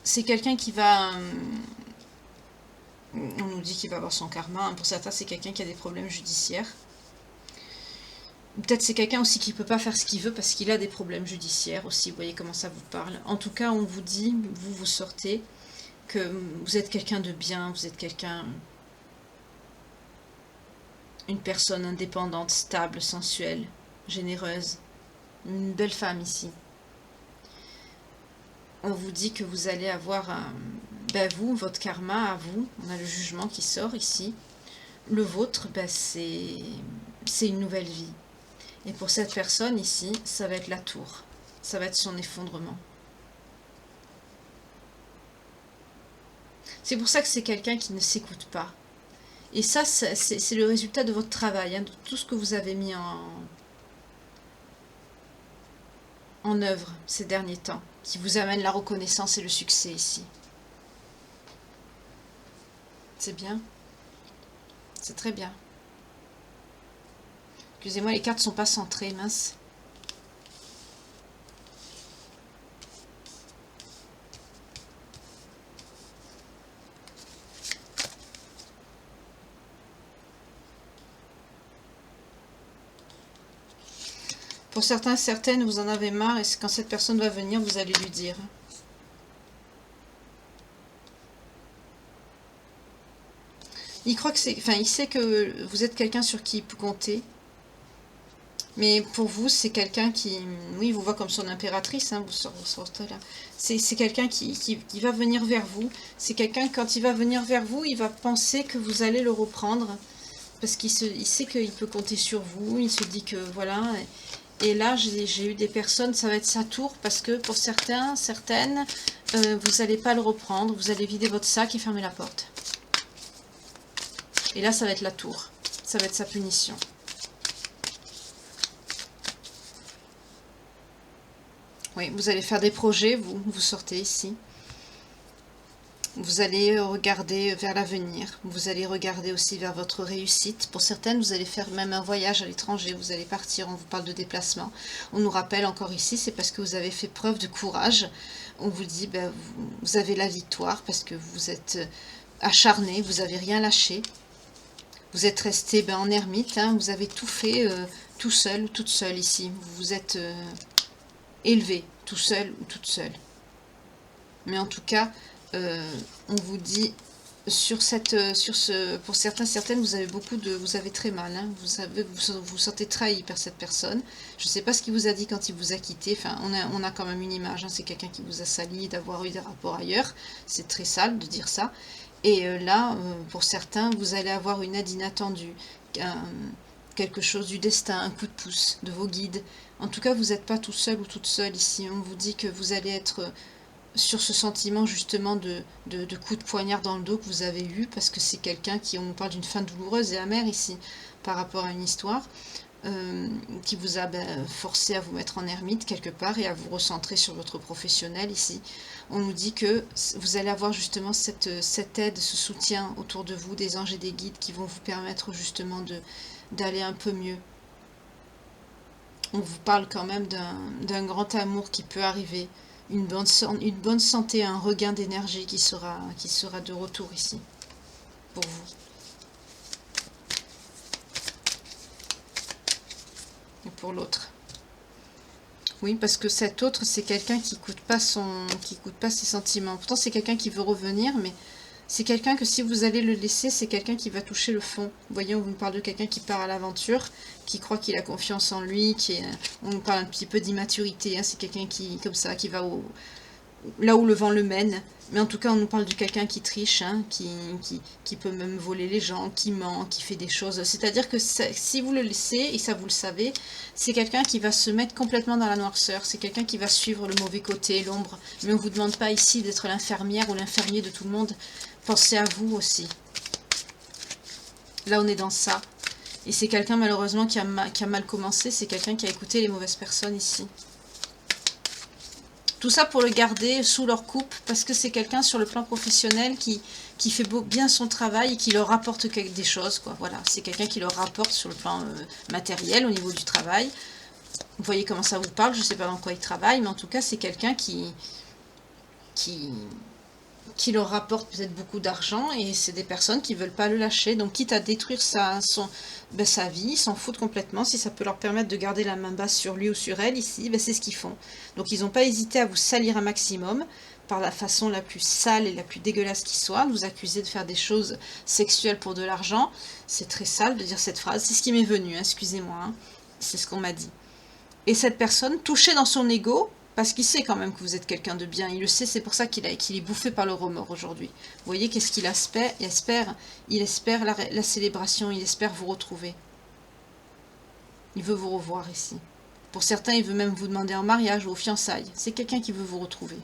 C'est quelqu'un qui va... on nous dit qu'il va avoir son karma. Pour certains, c'est quelqu'un qui a des problèmes judiciaires. Peut-être c'est quelqu'un aussi qui ne peut pas faire ce qu'il veut parce qu'il a des problèmes judiciaires aussi. Vous voyez comment ça vous parle. En tout cas, on vous dit, vous sortez, que vous êtes quelqu'un de bien, vous êtes quelqu'un Une personne indépendante, stable, sensuelle, généreuse. Une belle femme ici. On vous dit que vous allez avoir ben vous, votre karma à vous. On a le jugement qui sort ici. Le vôtre, ben c'est une nouvelle vie. Et pour cette personne ici, ça va être la tour. Ça va être son effondrement. C'est pour ça que c'est quelqu'un qui ne s'écoute pas. Et ça, c'est le résultat de votre travail, hein, de tout ce que vous avez mis en œuvre ces derniers temps, qui vous amène la reconnaissance et le succès ici. C'est bien. C'est très bien. Excusez-moi, les cartes ne sont pas centrées, mince. Pour certains, certaines, vous en avez marre et quand cette personne va venir, vous allez lui dire. Il croit que c'est, enfin, il sait que vous êtes quelqu'un sur qui il peut compter. Mais pour vous, c'est quelqu'un qui, oui, vous voit comme son impératrice, hein, vous sortez là. C'est quelqu'un qui va venir vers vous. C'est quelqu'un, quand il va venir vers vous, il va penser que vous allez le reprendre. Parce qu'il sait qu'il peut compter sur vous. Il se dit que, voilà. Et là, j'ai eu des personnes, ça va être sa tour, parce que pour certains, certaines, vous n'allez pas le reprendre, vous allez vider votre sac et fermer la porte. Et là, ça va être la tour, ça va être sa punition. Oui, vous allez faire des projets, vous sortez ici. Vous allez regarder vers l'avenir, vous allez regarder aussi vers votre réussite. Pour certaines, vous allez faire même un voyage à l'étranger, vous allez partir, on vous parle de déplacement. On nous rappelle encore ici, c'est parce que vous avez fait preuve de courage. On vous dit, ben, vous avez la victoire parce que vous êtes acharné, vous n'avez rien lâché. Vous êtes resté ben, en ermite, hein, vous avez tout fait tout seul ou toute seule ici. Vous vous êtes élevé, tout seul ou toute seule. Mais en tout cas, on vous dit pour certains, certaines, vous avez vous avez très mal, hein, vous sentez trahi par cette personne. Je ne sais pas ce qu'il vous a dit quand il vous a quitté. Enfin, on a quand même une image, hein, c'est quelqu'un qui vous a sali d'avoir eu des rapports ailleurs. C'est très sale de dire ça. Et là, pour certains, vous allez avoir une aide inattendue, quelque chose du destin, un coup de pouce de vos guides. En tout cas, vous n'êtes pas tout seul ou toute seule ici. On vous dit que vous allez être sur ce sentiment justement de coup de poignard dans le dos que vous avez eu, parce que c'est quelqu'un qui, on nous parle d'une fin douloureuse et amère ici, par rapport à une histoire, qui vous a forcé à vous mettre en ermite quelque part et à vous recentrer sur votre professionnel ici. On nous dit que vous allez avoir justement cette aide, ce soutien autour de vous, des anges et des guides qui vont vous permettre justement d'aller un peu mieux. On vous parle quand même d'un grand amour qui peut arriver, une bonne santé, un regain d'énergie qui sera de retour ici, pour vous. Et pour l'autre. Oui, parce que cet autre, c'est quelqu'un qui n'écoute pas ses sentiments. Pourtant, c'est quelqu'un qui veut revenir, mais c'est quelqu'un que si vous allez le laisser, c'est quelqu'un qui va toucher le fond. Vous voyez, on vous parle de quelqu'un qui part à l'aventure, qui croit qu'il a confiance en lui, on nous parle un petit peu d'immaturité, hein, c'est quelqu'un qui, comme ça, qui va là où le vent le mène. Mais en tout cas, on nous parle de quelqu'un qui triche, hein, qui peut même voler les gens, qui ment, qui fait des choses. C'est-à-dire que si vous le laissez, et ça vous le savez, c'est quelqu'un qui va se mettre complètement dans la noirceur. C'est quelqu'un qui va suivre le mauvais côté, l'ombre. Mais on ne vous demande pas ici d'être l'infirmière ou l'infirmier de tout le monde. Pensez à vous aussi. Là, on est dans ça. Et c'est quelqu'un, malheureusement, qui a mal commencé. C'est quelqu'un qui a écouté les mauvaises personnes ici. Tout ça pour le garder sous leur coupe, parce que c'est quelqu'un sur le plan professionnel qui fait bien son travail et qui leur rapporte des choses, quoi. Voilà, c'est quelqu'un qui leur rapporte sur le plan matériel, au niveau du travail. Vous voyez comment ça vous parle, je ne sais pas dans quoi il travaille, mais en tout cas, c'est quelqu'un qui leur rapporte peut-être beaucoup d'argent, et c'est des personnes qui ne veulent pas le lâcher. Donc, quitte à détruire sa vie, ils s'en foutent complètement. Si ça peut leur permettre de garder la main basse sur lui ou sur elle, ici, c'est ce qu'ils font. Donc, ils n'ont pas hésité à vous salir un maximum par la façon la plus sale et la plus dégueulasse qui soit, de vous accuser de faire des choses sexuelles pour de l'argent. C'est très sale de dire cette phrase, c'est ce qui m'est venu, hein, excusez-moi, hein. C'est ce qu'on m'a dit. Et cette personne, touchée dans son ego, parce qu'il sait quand même que vous êtes quelqu'un de bien, il le sait, c'est pour ça qu'il est bouffé par le remords aujourd'hui. Vous voyez, qu'est-ce qu'il espère? Il espère la célébration, il espère vous retrouver. Il veut vous revoir ici. Pour certains, il veut même vous demander en mariage ou aux fiançailles. C'est quelqu'un qui veut vous retrouver.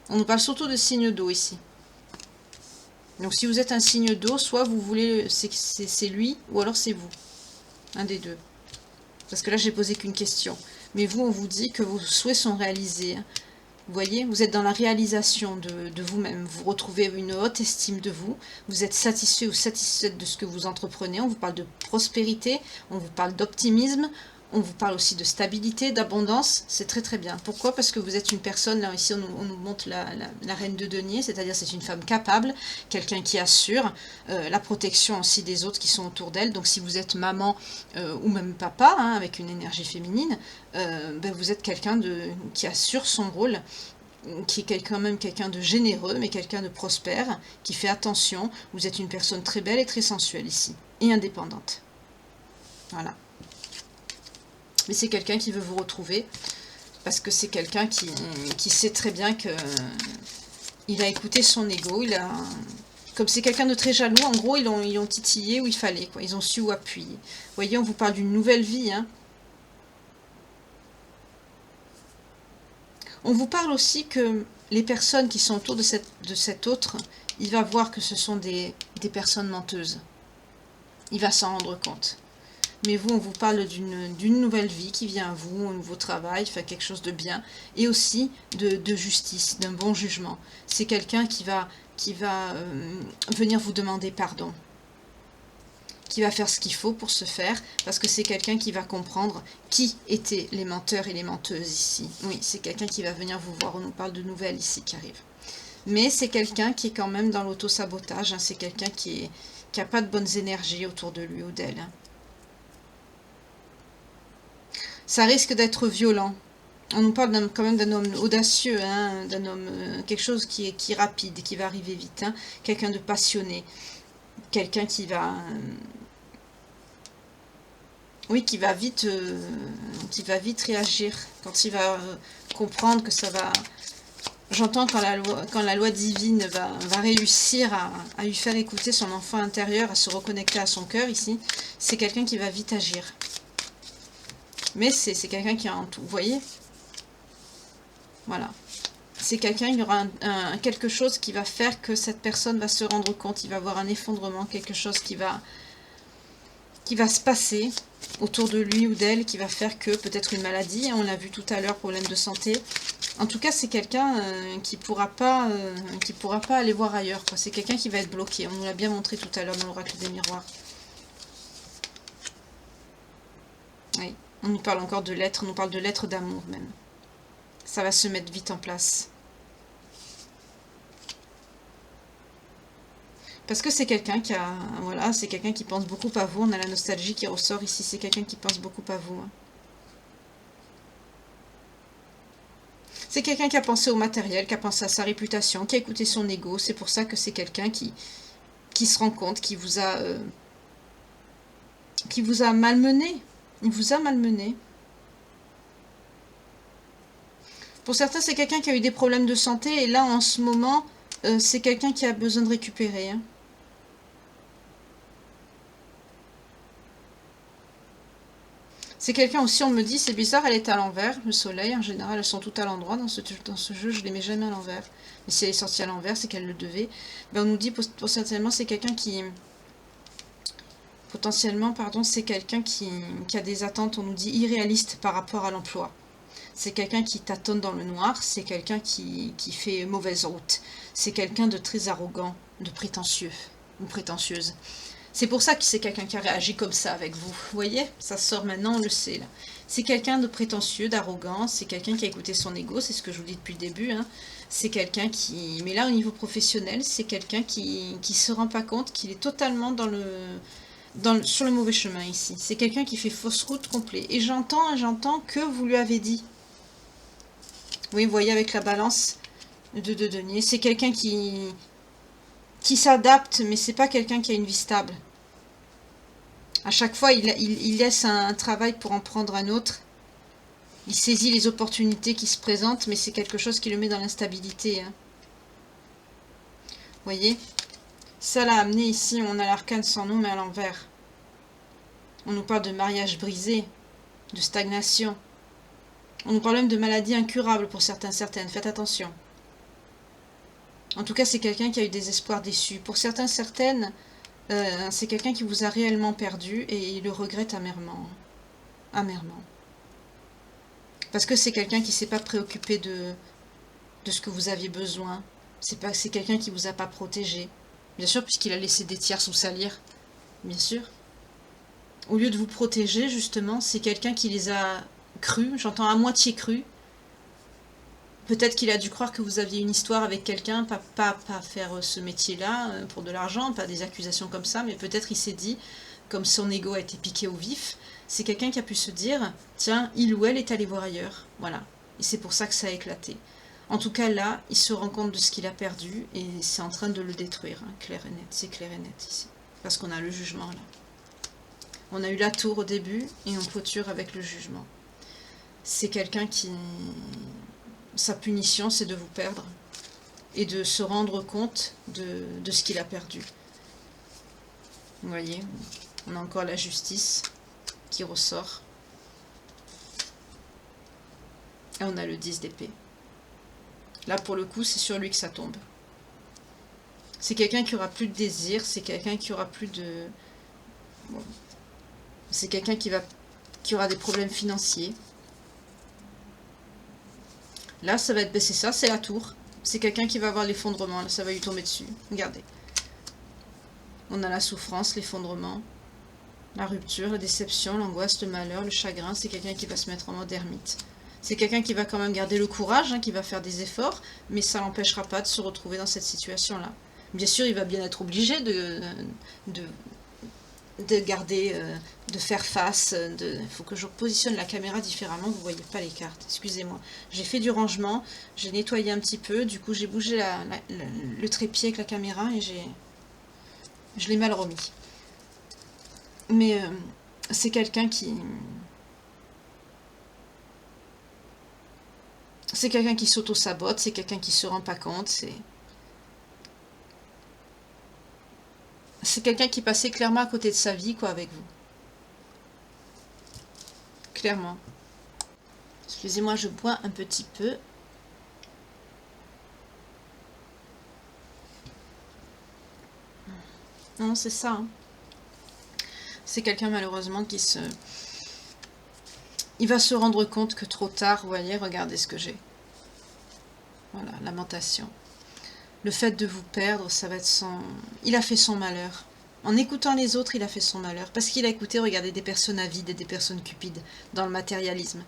On nous parle surtout de signes d'eau ici. Donc si vous êtes un signe d'eau, soit vous voulez, c'est lui, ou alors c'est vous. Un des deux. Parce que là, j'ai posé qu'une question. Mais vous, on vous dit que vos souhaits sont réalisés. Vous voyez, vous êtes dans la réalisation de vous-même. Vous retrouvez une haute estime de vous. Vous êtes satisfait ou satisfaite de ce que vous entreprenez. On vous parle de prospérité, on vous parle d'optimisme, on vous parle aussi de stabilité, d'abondance. C'est très très bien. Pourquoi? Parce que vous êtes une personne, là ici on nous montre la reine de denier, c'est-à-dire c'est une femme capable, quelqu'un qui assure la protection aussi des autres qui sont autour d'elle. Donc si vous êtes maman ou même papa, hein, avec une énergie féminine, ben vous êtes quelqu'un qui assure son rôle, qui est quand même quelqu'un de généreux, mais quelqu'un de prospère, qui fait attention. Vous êtes une personne très belle et très sensuelle ici, et indépendante. Voilà. Mais c'est quelqu'un qui veut vous retrouver, parce que c'est quelqu'un qui sait très bien que il a écouté son ego, comme c'est quelqu'un de très jaloux, en gros, ils l'ont titillé où il fallait, quoi. Ils ont su où appuyer. Vous voyez, on vous parle d'une nouvelle vie, hein. On vous parle aussi que les personnes qui sont autour de cet autre, il va voir que ce sont des personnes menteuses. Il va s'en rendre compte. Mais vous, on vous parle d'une nouvelle vie qui vient à vous, un nouveau travail, enfin quelque chose de bien, et aussi de justice, d'un bon jugement. C'est quelqu'un qui va venir vous demander pardon, qui va faire ce qu'il faut pour se faire, parce que c'est quelqu'un qui va comprendre qui étaient les menteurs et les menteuses ici. Oui, c'est quelqu'un qui va venir vous voir, on nous parle de nouvelles ici qui arrivent. Mais c'est quelqu'un qui est quand même dans l'auto-sabotage, hein. C'est quelqu'un qui n'a pas de bonnes énergies autour de lui ou d'elle, hein. Ça risque d'être violent. On nous parle quand même d'un homme audacieux, hein, d'un homme, quelque chose qui est rapide, qui va arriver vite, hein, quelqu'un de passionné, quelqu'un qui va, oui, qui va vite réagir, quand il va comprendre que ça va. J'entends quand la loi divine va réussir à lui faire écouter son enfant intérieur, à se reconnecter à son cœur ici, c'est quelqu'un qui va vite agir. Mais c'est quelqu'un qui a un tout, vous voyez? Voilà. C'est quelqu'un, il y aura quelque chose qui va faire que cette personne va se rendre compte, il va avoir un effondrement, quelque chose qui va se passer autour de lui ou d'elle, qui va faire que peut-être une maladie, on l'a vu tout à l'heure, problème de santé. En tout cas, c'est quelqu'un qui pourra pas aller voir ailleurs, quoi. C'est quelqu'un qui va être bloqué, on nous l'a bien montré tout à l'heure dans l'oracle des miroirs. Oui. On nous parle encore de l'être, on nous parle de l'être d'amour même. Ça va se mettre vite en place. Parce que c'est quelqu'un qui a... Voilà, c'est quelqu'un qui pense beaucoup à vous. On a la nostalgie qui ressort ici. C'est quelqu'un qui pense beaucoup à vous, hein. C'est quelqu'un qui a pensé au matériel, qui a pensé à sa réputation, qui a écouté son ego. C'est pour ça que c'est quelqu'un qui se rend compte, qui vous a malmené. Il vous a malmené. Pour certains, c'est quelqu'un qui a eu des problèmes de santé. Et là, en ce moment, c'est quelqu'un qui a besoin de récupérer, hein. C'est quelqu'un aussi, on me dit, c'est bizarre, elle est à l'envers. Le soleil, en général, elles sont toutes à l'endroit. Dans ce jeu, je ne les mets jamais à l'envers. Mais si elle est sortie à l'envers, c'est qu'elle le devait. Ben, on nous dit, potentiellement, c'est quelqu'un qui... Potentiellement, pardon, c'est quelqu'un qui a des attentes, on nous dit, irréalistes par rapport à l'emploi. C'est quelqu'un qui tâtonne dans le noir, c'est quelqu'un qui fait mauvaise route. C'est quelqu'un de très arrogant, de prétentieux, ou prétentieuse. C'est pour ça que c'est quelqu'un qui a réagi comme ça avec vous. Vous voyez? Ça sort maintenant, on le sait là. C'est quelqu'un de prétentieux, d'arrogant, c'est quelqu'un qui a écouté son ego, c'est ce que je vous dis depuis le début, hein. C'est quelqu'un qui... Mais là, au niveau professionnel, c'est quelqu'un qui se rend pas compte qu'il est totalement sur le mauvais chemin ici. C'est quelqu'un qui fait fausse route complet. Et j'entends que vous lui avez dit. Oui, vous voyez avec la balance, de denier. C'est quelqu'un qui s'adapte, mais c'est pas quelqu'un qui a une vie stable. À chaque fois, il laisse un travail pour en prendre un autre. Il saisit les opportunités qui se présentent, mais c'est quelque chose qui le met dans l'instabilité. Hein. Vous voyez? Ça l'a amené ici, on a l'arcane sans nom, mais à l'envers. On nous parle de mariage brisé, de stagnation. On nous parle même de maladies incurables pour certaines. Faites attention. En tout cas, c'est quelqu'un qui a eu des espoirs déçus. Pour certaines, c'est quelqu'un qui vous a réellement perdu et il le regrette amèrement. Amèrement. Parce que c'est quelqu'un qui ne s'est pas préoccupé de ce que vous aviez besoin. C'est quelqu'un qui ne vous a pas protégé. Bien sûr, puisqu'il a laissé des tiers sous salir. Bien sûr. Au lieu de vous protéger, justement, c'est quelqu'un qui les a crus. J'entends à moitié crus. Peut-être qu'il a dû croire que vous aviez une histoire avec quelqu'un, pas faire ce métier-là pour de l'argent, pas des accusations comme ça, mais peut-être il s'est dit, comme son ego a été piqué au vif, c'est quelqu'un qui a pu se dire, tiens, il ou elle est allé voir ailleurs. Voilà. Et c'est pour ça que ça a éclaté. En tout cas, là, il se rend compte de ce qu'il a perdu et c'est en train de le détruire. Hein, clair et net. C'est clair et net ici. Parce qu'on a le jugement là. On a eu la tour au début et on clôture avec le jugement. C'est quelqu'un qui... Sa punition, c'est de vous perdre et de se rendre compte de ce qu'il a perdu. Vous voyez, on a encore la justice qui ressort. Et on a le 10 d'épée. Là, pour le coup, c'est sur lui que ça tombe. C'est quelqu'un qui aura plus de désir, c'est quelqu'un qui aura plus de... Bon. C'est quelqu'un qui aura des problèmes financiers. Là, ça va être... c'est ça, c'est la tour. C'est quelqu'un qui va avoir l'effondrement. Là, ça va lui tomber dessus. Regardez. On a la souffrance, l'effondrement, la rupture, la déception, l'angoisse, le malheur, le chagrin. C'est quelqu'un qui va se mettre en mode ermite. C'est quelqu'un qui va quand même garder le courage, hein, qui va faire des efforts, mais ça l'empêchera pas de se retrouver dans cette situation-là. Bien sûr, il va bien être obligé de garder, de faire face. Il faut que je positionne la caméra différemment, vous ne voyez pas les cartes, excusez-moi. J'ai fait du rangement, j'ai nettoyé un petit peu, du coup j'ai bougé le trépied avec la caméra et je l'ai mal remis. Mais c'est quelqu'un qui... C'est quelqu'un qui s'auto-sabote, c'est quelqu'un qui se rend pas compte, c'est quelqu'un qui passait clairement à côté de sa vie, quoi, avec vous. Clairement. Excusez-moi, je bois un petit peu. Non, c'est ça. Hein. C'est quelqu'un, malheureusement, qui se... Il va se rendre compte que trop tard, vous voyez, regardez ce que j'ai. Voilà, lamentation. Le fait de vous perdre, ça va être son... Il a fait son malheur. En écoutant les autres, il a fait son malheur. Parce qu'il a écouté, regardez, des personnes avides et des personnes cupides dans le matérialisme,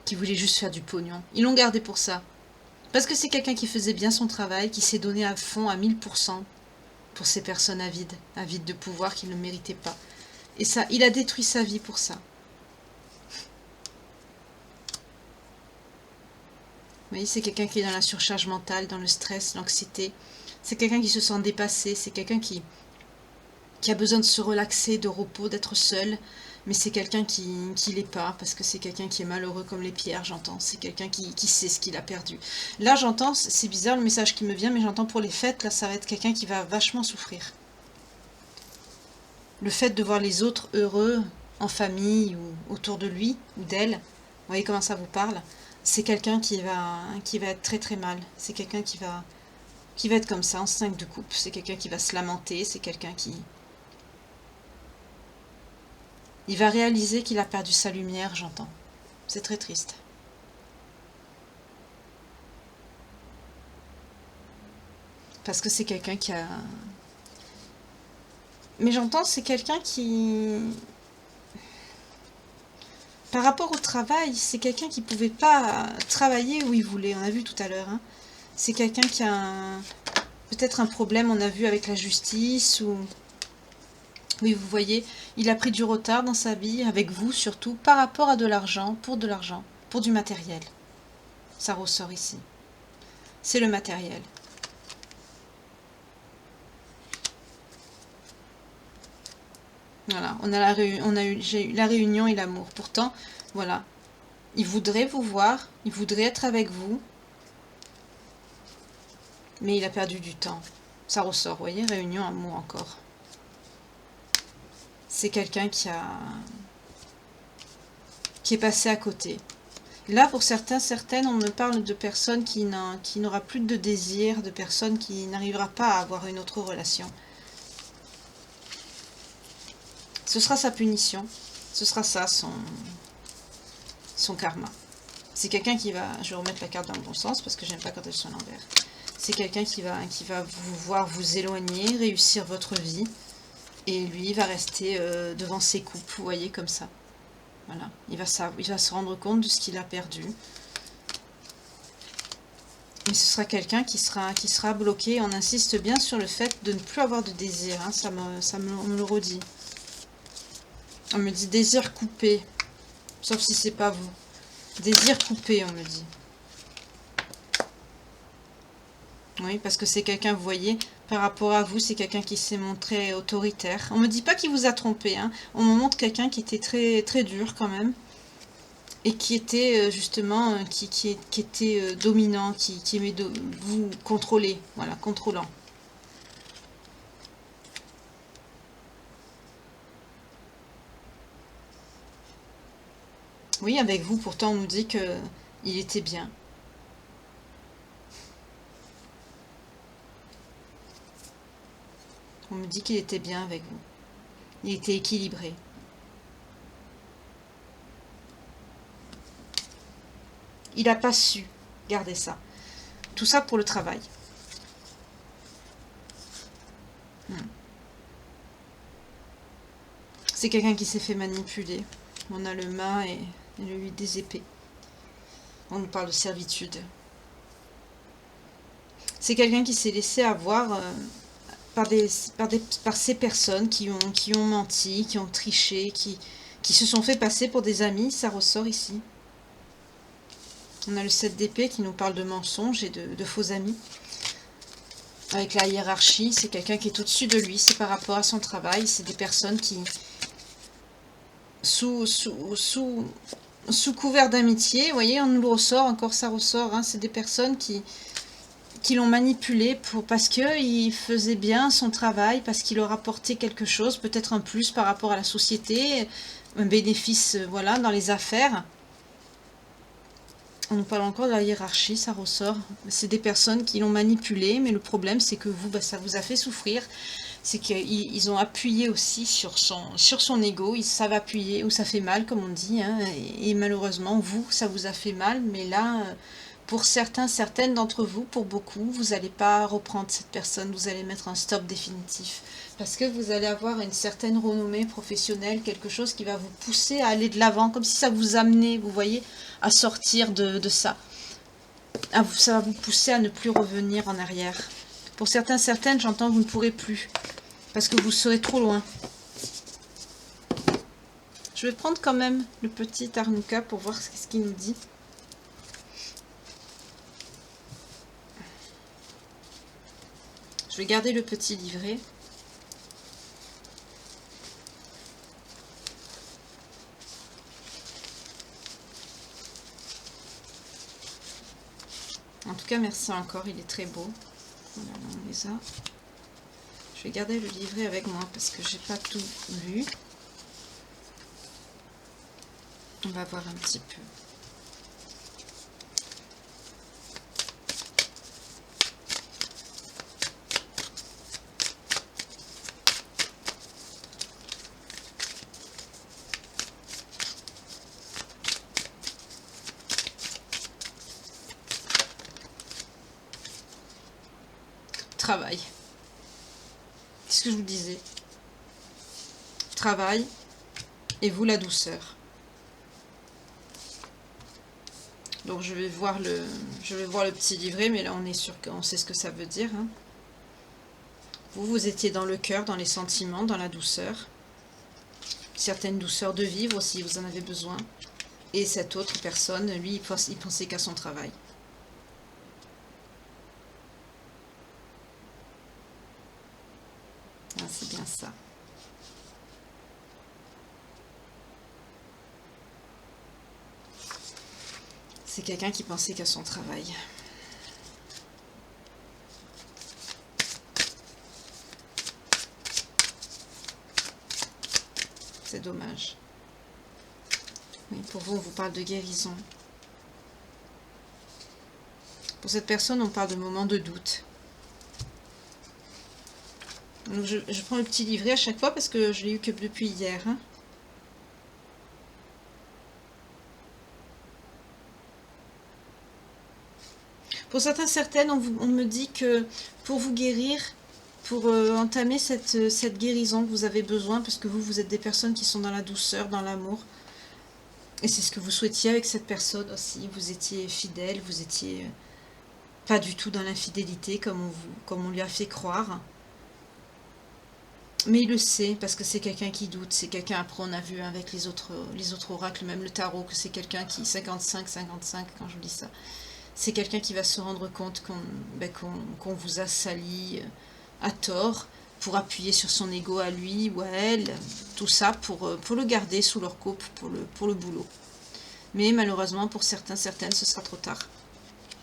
qui voulaient juste faire du pognon. Ils l'ont gardé pour ça. Parce que c'est quelqu'un qui faisait bien son travail, qui s'est donné à fond, à 1000%, pour ces personnes avides de pouvoir qu'il ne méritait pas. Et ça, il a détruit sa vie pour ça. Vous voyez, c'est quelqu'un qui est dans la surcharge mentale, dans le stress, l'anxiété. C'est quelqu'un qui se sent dépassé, c'est quelqu'un qui a besoin de se relaxer, de repos, d'être seul. Mais c'est quelqu'un qui l'est pas, parce que c'est quelqu'un qui est malheureux comme les pierres, j'entends. C'est quelqu'un qui sait ce qu'il a perdu. Là, j'entends, c'est bizarre le message qui me vient, mais j'entends pour les fêtes, là, ça va être quelqu'un qui va vachement souffrir. Le fait de voir les autres heureux, en famille, ou autour de lui, ou d'elle, vous voyez comment ça vous parle ? C'est quelqu'un qui va être très très mal. C'est quelqu'un qui va être comme ça, en 5 de coupe. C'est quelqu'un qui va se lamenter, c'est quelqu'un qui... Il va réaliser qu'il a perdu sa lumière, j'entends. C'est très triste. Parce que c'est quelqu'un qui a... Mais j'entends, c'est quelqu'un qui... Par rapport au travail, c'est quelqu'un qui ne pouvait pas travailler où il voulait. On a vu tout à l'heure. Hein. C'est quelqu'un qui a peut-être un problème, on a vu, avec la justice. Ou... Oui, vous voyez, il a pris du retard dans sa vie, avec vous surtout, par rapport à de l'argent, pour du matériel. Ça ressort ici. c'est le matériel. Voilà, j'ai eu la réunion et l'amour. Pourtant, voilà, il voudrait vous voir, il voudrait être avec vous, mais il a perdu du temps. Ça ressort, vous voyez, réunion, amour encore. C'est quelqu'un qui est passé à côté. Là, pour certains, certaines, on me parle de personnes qui n'aura plus de désir, de personnes qui n'arrivera pas à avoir une autre relation. Ce sera sa punition. Ce sera ça, son karma. C'est quelqu'un qui va... Je vais remettre la carte dans le bon sens parce que j'aime pas quand elles sont à l'envers. C'est quelqu'un qui va vous voir vous éloigner, réussir votre vie. Et lui, il va rester devant ses coupes, vous voyez, comme ça. Voilà. Il va se rendre compte de ce qu'il a perdu. Mais ce sera quelqu'un qui sera bloqué. On insiste bien sur le fait de ne plus avoir de désir. Hein. On me le redit. On me dit désir coupé. Sauf si c'est pas vous. Désir coupé, on me dit. Oui, parce que c'est quelqu'un, vous voyez, par rapport à vous, c'est quelqu'un qui s'est montré autoritaire. On me dit pas qu'il vous a trompé. Hein. On me montre quelqu'un qui était très, très dur quand même. Et qui était justement, qui était dominant, qui aimait vous contrôler. Voilà, contrôlant. Oui, avec vous, pourtant, on nous dit que il était bien. On me dit qu'il était bien avec vous. Il était équilibré. Il n'a pas su garder ça. Tout ça pour le travail. C'est quelqu'un qui s'est fait manipuler. On a le mât et le 8 des épées. On nous parle de servitude. C'est quelqu'un qui s'est laissé avoir par ces personnes qui ont menti, qui ont triché, qui se sont fait passer pour des amis. Ça ressort ici. On a le 7 d'épée qui nous parle de mensonges et de faux amis. Avec la hiérarchie, c'est quelqu'un qui est au-dessus de lui. C'est par rapport à son travail. C'est des personnes qui... Sous couvert d'amitié, vous voyez, on nous le ressort, encore ça ressort, hein, c'est des personnes qui l'ont manipulé parce qu'il faisait bien son travail, parce qu'il leur apportait quelque chose, peut-être un plus par rapport à la société, un bénéfice, voilà, dans les affaires. On nous parle encore de la hiérarchie, ça ressort. C'est des personnes qui l'ont manipulé, mais le problème c'est que vous, ça vous a fait souffrir. C'est qu'ils ont appuyé aussi sur son ego, ils savent appuyer où ça fait mal, comme on dit, hein, et malheureusement, vous, ça vous a fait mal, mais là, pour certaines d'entre vous, pour beaucoup, vous n'allez pas reprendre cette personne, vous allez mettre un stop définitif, parce que vous allez avoir une certaine renommée professionnelle, quelque chose qui va vous pousser à aller de l'avant, comme si ça vous amenait, vous voyez, à sortir de ça. Ça va vous pousser à ne plus revenir en arrière. Pour certaines, j'entends vous ne pourrez plus. Parce que vous serez trop loin. Je vais prendre quand même le petit Arnuka pour voir ce qu'il nous dit. Je vais garder le petit livret. En tout cas, merci encore, il est très beau. Voilà, on les a. Je vais garder le livret avec moi parce que j'ai pas tout lu. On va voir un petit peu. Travail. C'est ce que je vous disais. Travail et vous la douceur. Donc je vais voir le petit livret, mais là on est sûr qu'on sait ce que ça veut dire. Hein. Vous étiez dans le cœur, dans les sentiments, dans la douceur. Certaines douceurs de vivre aussi, vous en avez besoin. Et cette autre personne, lui, il pensait qu'à son travail. Ah, c'est bien ça. C'est quelqu'un qui pensait qu'à son travail. C'est dommage. Oui, pour vous, on vous parle de guérison. Pour cette personne, on parle de moments de doute. Donc je prends le petit livret à chaque fois parce que je l'ai eu que depuis hier. Hein. Pour certains, certaines, on me dit que pour vous guérir, pour entamer cette guérison que vous avez besoin, parce que vous êtes des personnes qui sont dans la douceur, dans l'amour, et c'est ce que vous souhaitiez avec cette personne aussi. Vous étiez fidèle, vous étiez pas du tout dans l'infidélité comme on lui a fait croire. Mais il le sait, parce que c'est quelqu'un qui doute, c'est quelqu'un, après on a vu avec les autres oracles, même le tarot, que c'est quelqu'un qui, 55 quand je dis ça, c'est quelqu'un qui va se rendre compte qu'on vous a sali à tort, pour appuyer sur son ego à lui ou à elle, tout ça pour le garder sous leur coupe, pour le boulot. Mais malheureusement, pour certains, certaines, ce sera trop tard.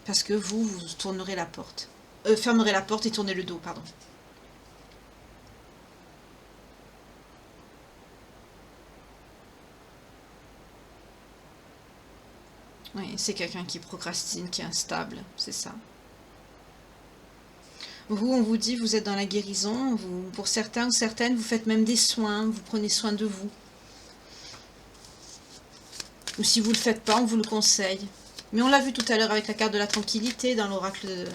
Parce que vous tournerez la porte. Fermerez la porte et tournez le dos, pardon. Oui, c'est quelqu'un qui procrastine, qui est instable, c'est ça. Vous, on vous dit, vous êtes dans la guérison, pour certains ou certaines, vous faites même des soins, vous prenez soin de vous. Ou si vous ne le faites pas, on vous le conseille. Mais on l'a vu tout à l'heure avec la carte de la tranquillité dans l'oracle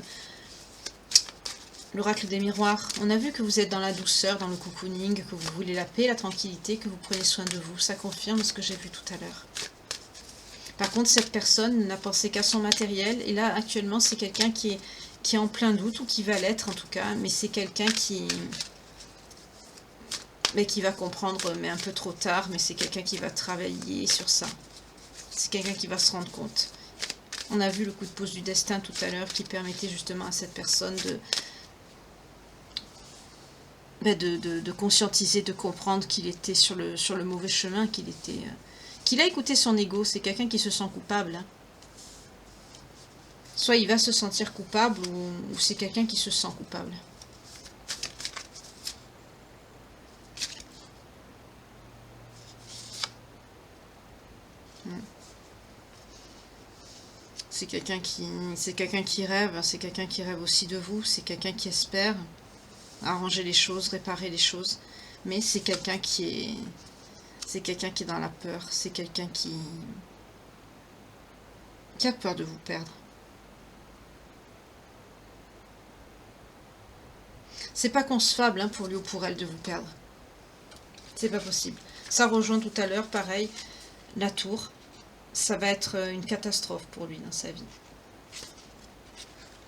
des miroirs. On a vu que vous êtes dans la douceur, dans le cocooning, que vous voulez la paix, la tranquillité, que vous prenez soin de vous. Ça confirme ce que j'ai vu tout à l'heure. Par contre, cette personne n'a pensé qu'à son matériel. Et là, actuellement, c'est quelqu'un qui est en plein doute, ou qui va l'être en tout cas. Mais c'est quelqu'un qui va comprendre, mais un peu trop tard. Mais c'est quelqu'un qui va travailler sur ça. C'est quelqu'un qui va se rendre compte. On a vu le coup de pouce du destin tout à l'heure qui permettait justement à cette personne de conscientiser, de comprendre qu'il était sur le mauvais chemin, qu'il a écouté son ego. C'est quelqu'un qui se sent coupable. Hein. Soit il va se sentir coupable, ou c'est quelqu'un qui se sent coupable. C'est quelqu'un qui rêve, c'est quelqu'un qui rêve aussi de vous, c'est quelqu'un qui espère arranger les choses, réparer les choses. Mais c'est quelqu'un qui est dans la peur, c'est quelqu'un qui a peur de vous perdre. C'est pas concevable hein, pour lui ou pour elle de vous perdre. C'est pas possible. Ça rejoint tout à l'heure, pareil, la tour. Ça va être une catastrophe pour lui dans sa vie.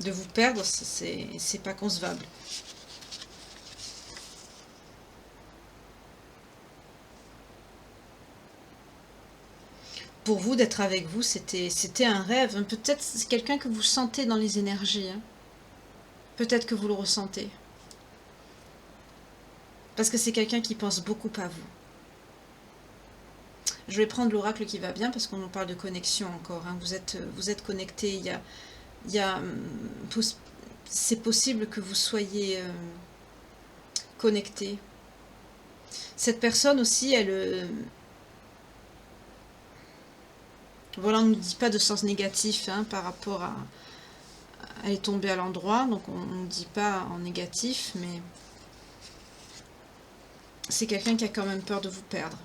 De vous perdre, c'est pas concevable. Pour vous, d'être avec vous, c'était un rêve. Peut-être c'est quelqu'un que vous sentez dans les énergies. Hein. Peut-être que vous le ressentez. Parce que c'est quelqu'un qui pense beaucoup à vous. Je vais prendre l'oracle qui va bien, parce qu'on nous parle de connexion encore. Hein. Vous êtes connectés. C'est possible que vous soyez connectés. Cette personne aussi, voilà, on ne nous dit pas de sens négatif hein, par rapport à... Elle est tombée à l'endroit, donc on ne dit pas en négatif, mais c'est quelqu'un qui a quand même peur de vous perdre.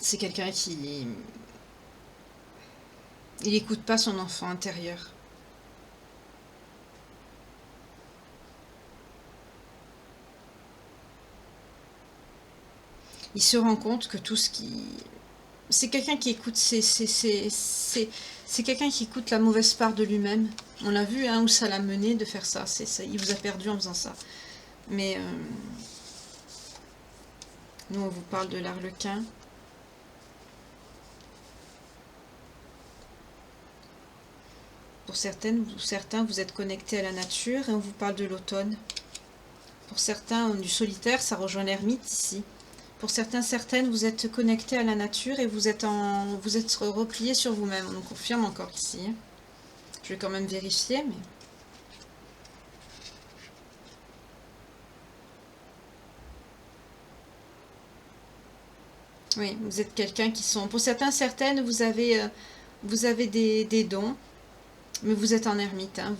C'est quelqu'un qui... Il n'écoute pas son enfant intérieur. Il se rend compte que tout ce qui... C'est quelqu'un qui écoute, c'est quelqu'un qui écoute la mauvaise part de lui-même. On l'a vu, hein, où ça l'a mené de faire ça. Il vous a perdu en faisant ça. Mais nous, on vous parle de l'Arlequin. Pour certaines ou certains, vous êtes connectés à la nature et on vous parle de l'automne. Pour certains, du solitaire, ça rejoint l'ermite ici. Pour certains, certaines, vous êtes connectés à la nature et vous êtes repliés sur vous-même. On nous confirme encore ici. Je vais quand même vérifier, mais... Oui, vous êtes quelqu'un qui sont... Pour certains, certaines, vous avez des dons, mais vous êtes en ermite. Hein,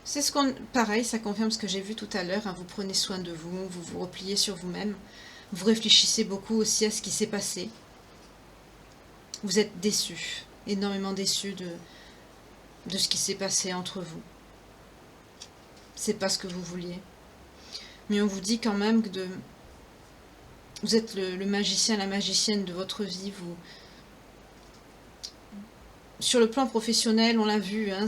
c'est ce qu'on... Pareil, ça confirme ce que j'ai vu tout à l'heure. Hein, vous prenez soin de vous, vous vous repliez sur vous-même. Vous réfléchissez beaucoup aussi à ce qui s'est passé. Vous êtes déçu, énormément déçu de ce qui s'est passé entre vous. C'est pas ce que vous vouliez. Mais on vous dit quand même que vous êtes le magicien, la magicienne de votre vie. Sur le plan professionnel, on l'a vu, hein,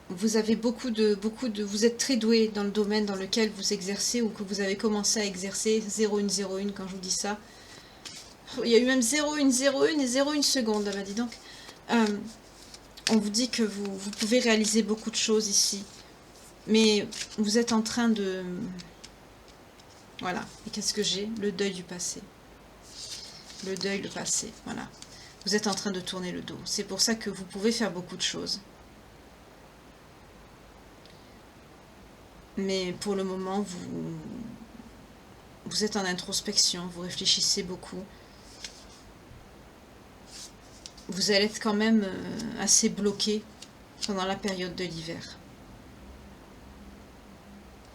vous avez vous êtes très doué dans le domaine dans lequel vous exercez ou que vous avez commencé à exercer. 0101 quand je vous dis ça. Il y a eu même 0101 et 01 seconde là-bas, dis donc. On vous dit que vous pouvez réaliser beaucoup de choses ici. Mais vous êtes en train de... Voilà. Et qu'est-ce que j'ai? Le deuil du passé. Le deuil, le passé. Voilà. Vous êtes en train de tourner le dos. C'est pour ça que vous pouvez faire beaucoup de choses. Mais pour le moment, vous êtes en introspection. Vous réfléchissez beaucoup. Vous allez être quand même assez bloqué pendant la période de l'hiver.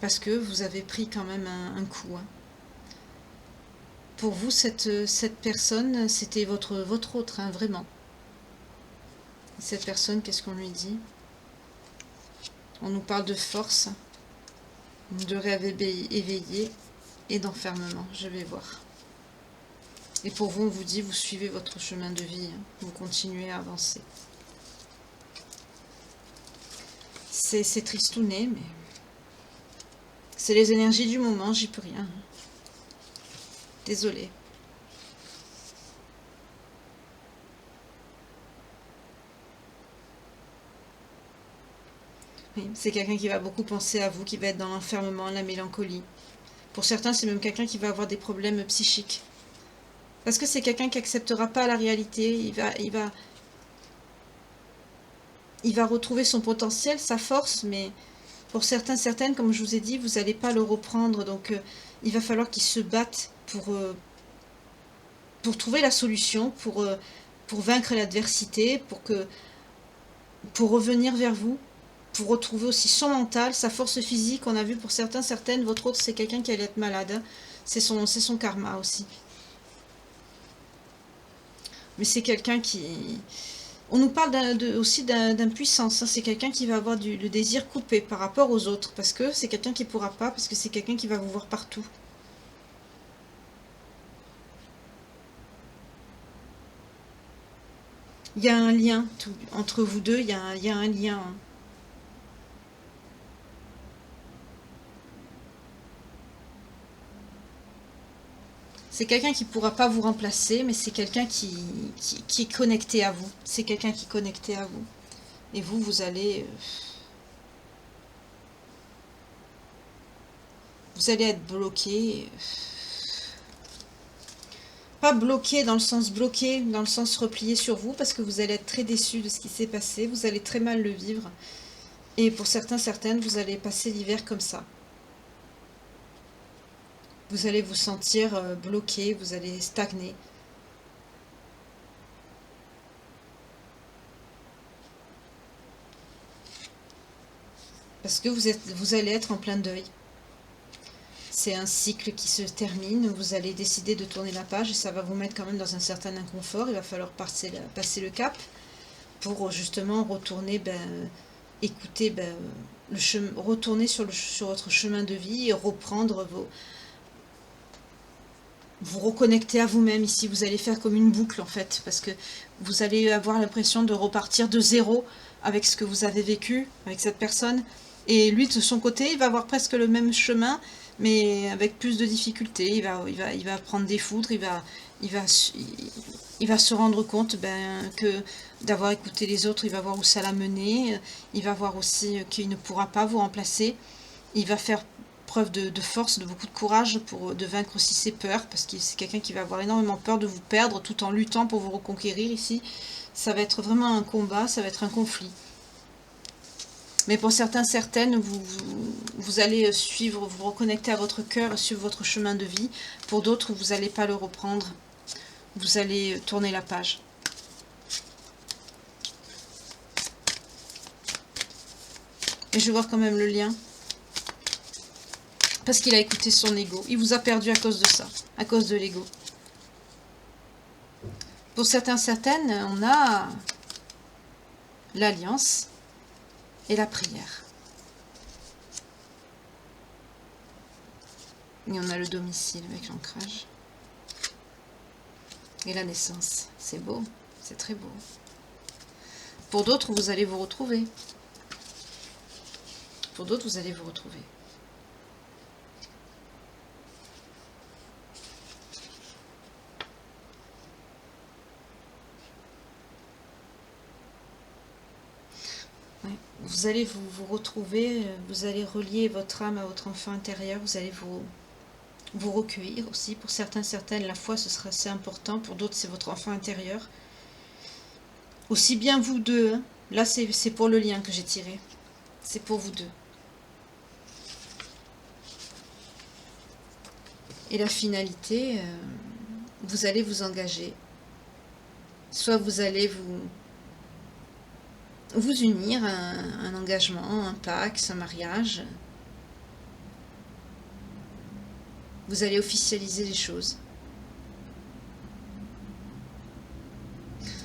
Parce que vous avez pris quand même un coup. Hein. Pour vous, cette personne, c'était votre autre, hein, vraiment. Cette personne, qu'est-ce qu'on lui dit? On nous parle de force, de rêve éveillé et d'enfermement. Je vais voir. Et pour vous, on vous dit, vous suivez votre chemin de vie. Hein. Vous continuez à avancer. C'est tristouné, mais... C'est les énergies du moment, j'y peux rien. Désolée. Oui, c'est quelqu'un qui va beaucoup penser à vous, qui va être dans l'enfermement, la mélancolie. Pour certains, c'est même quelqu'un qui va avoir des problèmes psychiques. Parce que c'est quelqu'un qui n'acceptera pas la réalité. Il va retrouver son potentiel, sa force, mais... Pour certains, certaines, comme je vous ai dit, vous n'allez pas le reprendre. Donc, il va falloir qu'ils se battent pour trouver la solution, pour vaincre l'adversité, pour revenir vers vous, pour retrouver aussi son mental, sa force physique. On a vu pour certains, certaines, votre autre, c'est quelqu'un qui allait être malade. Hein. C'est son karma aussi. Mais c'est quelqu'un qui... On nous parle aussi d'impuissance. Hein. C'est quelqu'un qui va avoir le désir coupé par rapport aux autres. Parce que c'est quelqu'un qui ne pourra pas, parce que c'est quelqu'un qui va vous voir partout. Il y a un lien entre vous deux, il y a un lien. Hein. C'est quelqu'un qui ne pourra pas vous remplacer, mais c'est quelqu'un qui est connecté à vous. C'est quelqu'un qui est connecté à vous. Et vous allez... Vous allez être bloqué. Pas bloqué dans le sens bloqué, dans le sens replié sur vous, parce que vous allez être très déçu de ce qui s'est passé. Vous allez très mal le vivre. Et pour certains, certaines, vous allez passer l'hiver comme ça. Vous allez vous sentir bloqué, vous allez stagner. Parce que vous allez être en plein deuil. C'est un cycle qui se termine, vous allez décider de tourner la page et ça va vous mettre quand même dans un certain inconfort. Il va falloir passer le cap pour justement retourner, écouter, retourner sur votre chemin de vie et reprendre vous reconnecter à vous-même. Ici, vous allez faire comme une boucle en fait, parce que vous allez avoir l'impression de repartir de zéro avec ce que vous avez vécu, avec cette personne. Et lui, de son côté, il va avoir presque le même chemin, mais avec plus de difficultés. Il va prendre des foudres, il va se rendre compte que d'avoir écouté les autres, il va voir où ça l'a mené, il va voir aussi qu'il ne pourra pas vous remplacer. Il va faire preuve de force, de beaucoup de courage de vaincre aussi ses peurs, parce que c'est quelqu'un qui va avoir énormément peur de vous perdre tout en luttant pour vous reconquérir ici. Ça va être vraiment un combat, ça va être un conflit. Mais pour certains, certaines, vous allez suivre, vous reconnecter à votre cœur et suivre votre chemin de vie. Pour d'autres, vous n'allez pas le reprendre. Vous allez tourner la page. Et je vais voir quand même le lien. Parce qu'il a écouté son ego. Il vous a perdu à cause de ça, à cause de l'ego. Pour certains, certaines, on a l'alliance et la prière. Et on a le domicile avec l'ancrage. Et la naissance. C'est beau, c'est très beau. Pour d'autres, vous allez vous retrouver. Pour d'autres, vous allez vous retrouver. Vous allez vous retrouver, vous allez relier votre âme à votre enfant intérieur, vous allez vous recueillir aussi. Pour certains, certaines, la foi, ce sera assez important. Pour d'autres, c'est votre enfant intérieur. Aussi bien vous deux, hein. Là, c'est pour le lien que j'ai tiré. C'est pour vous deux. Et la finalité, vous allez vous engager. Soit vous allez vous unir à un engagement, un pacte, un mariage. Vous allez officialiser les choses.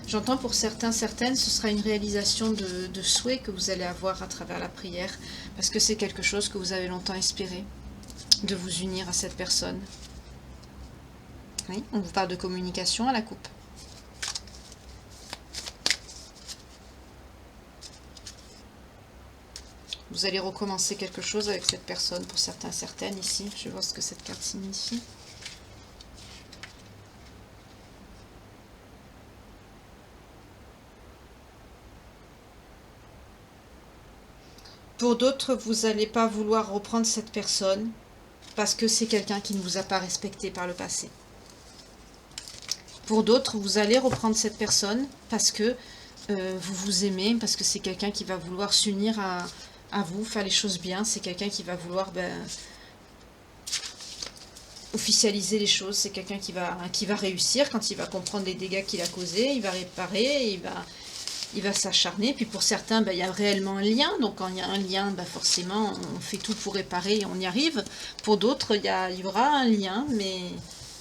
J'entends pour certains, certaines, ce sera une réalisation de souhaits que vous allez avoir à travers la prière, parce que c'est quelque chose que vous avez longtemps espéré, de vous unir à cette personne. Oui, on vous parle de communication à la coupe. Vous allez recommencer quelque chose avec cette personne, pour certains, certaines, ici. Je vais voir ce que cette carte signifie. Pour d'autres, vous n'allez pas vouloir reprendre cette personne, parce que c'est quelqu'un qui ne vous a pas respecté par le passé. Pour d'autres, vous allez reprendre cette personne, parce que vous vous aimez, parce que c'est quelqu'un qui va vouloir s'unir à vous, faire les choses bien. C'est quelqu'un qui va vouloir officialiser les choses. C'est quelqu'un qui va réussir quand il va comprendre les dégâts qu'il a causés. Il va réparer, il va s'acharner. Puis pour certains, il y a réellement un lien. Donc quand il y a un lien, forcément, on fait tout pour réparer et on y arrive. Pour d'autres, il y aura un lien, mais...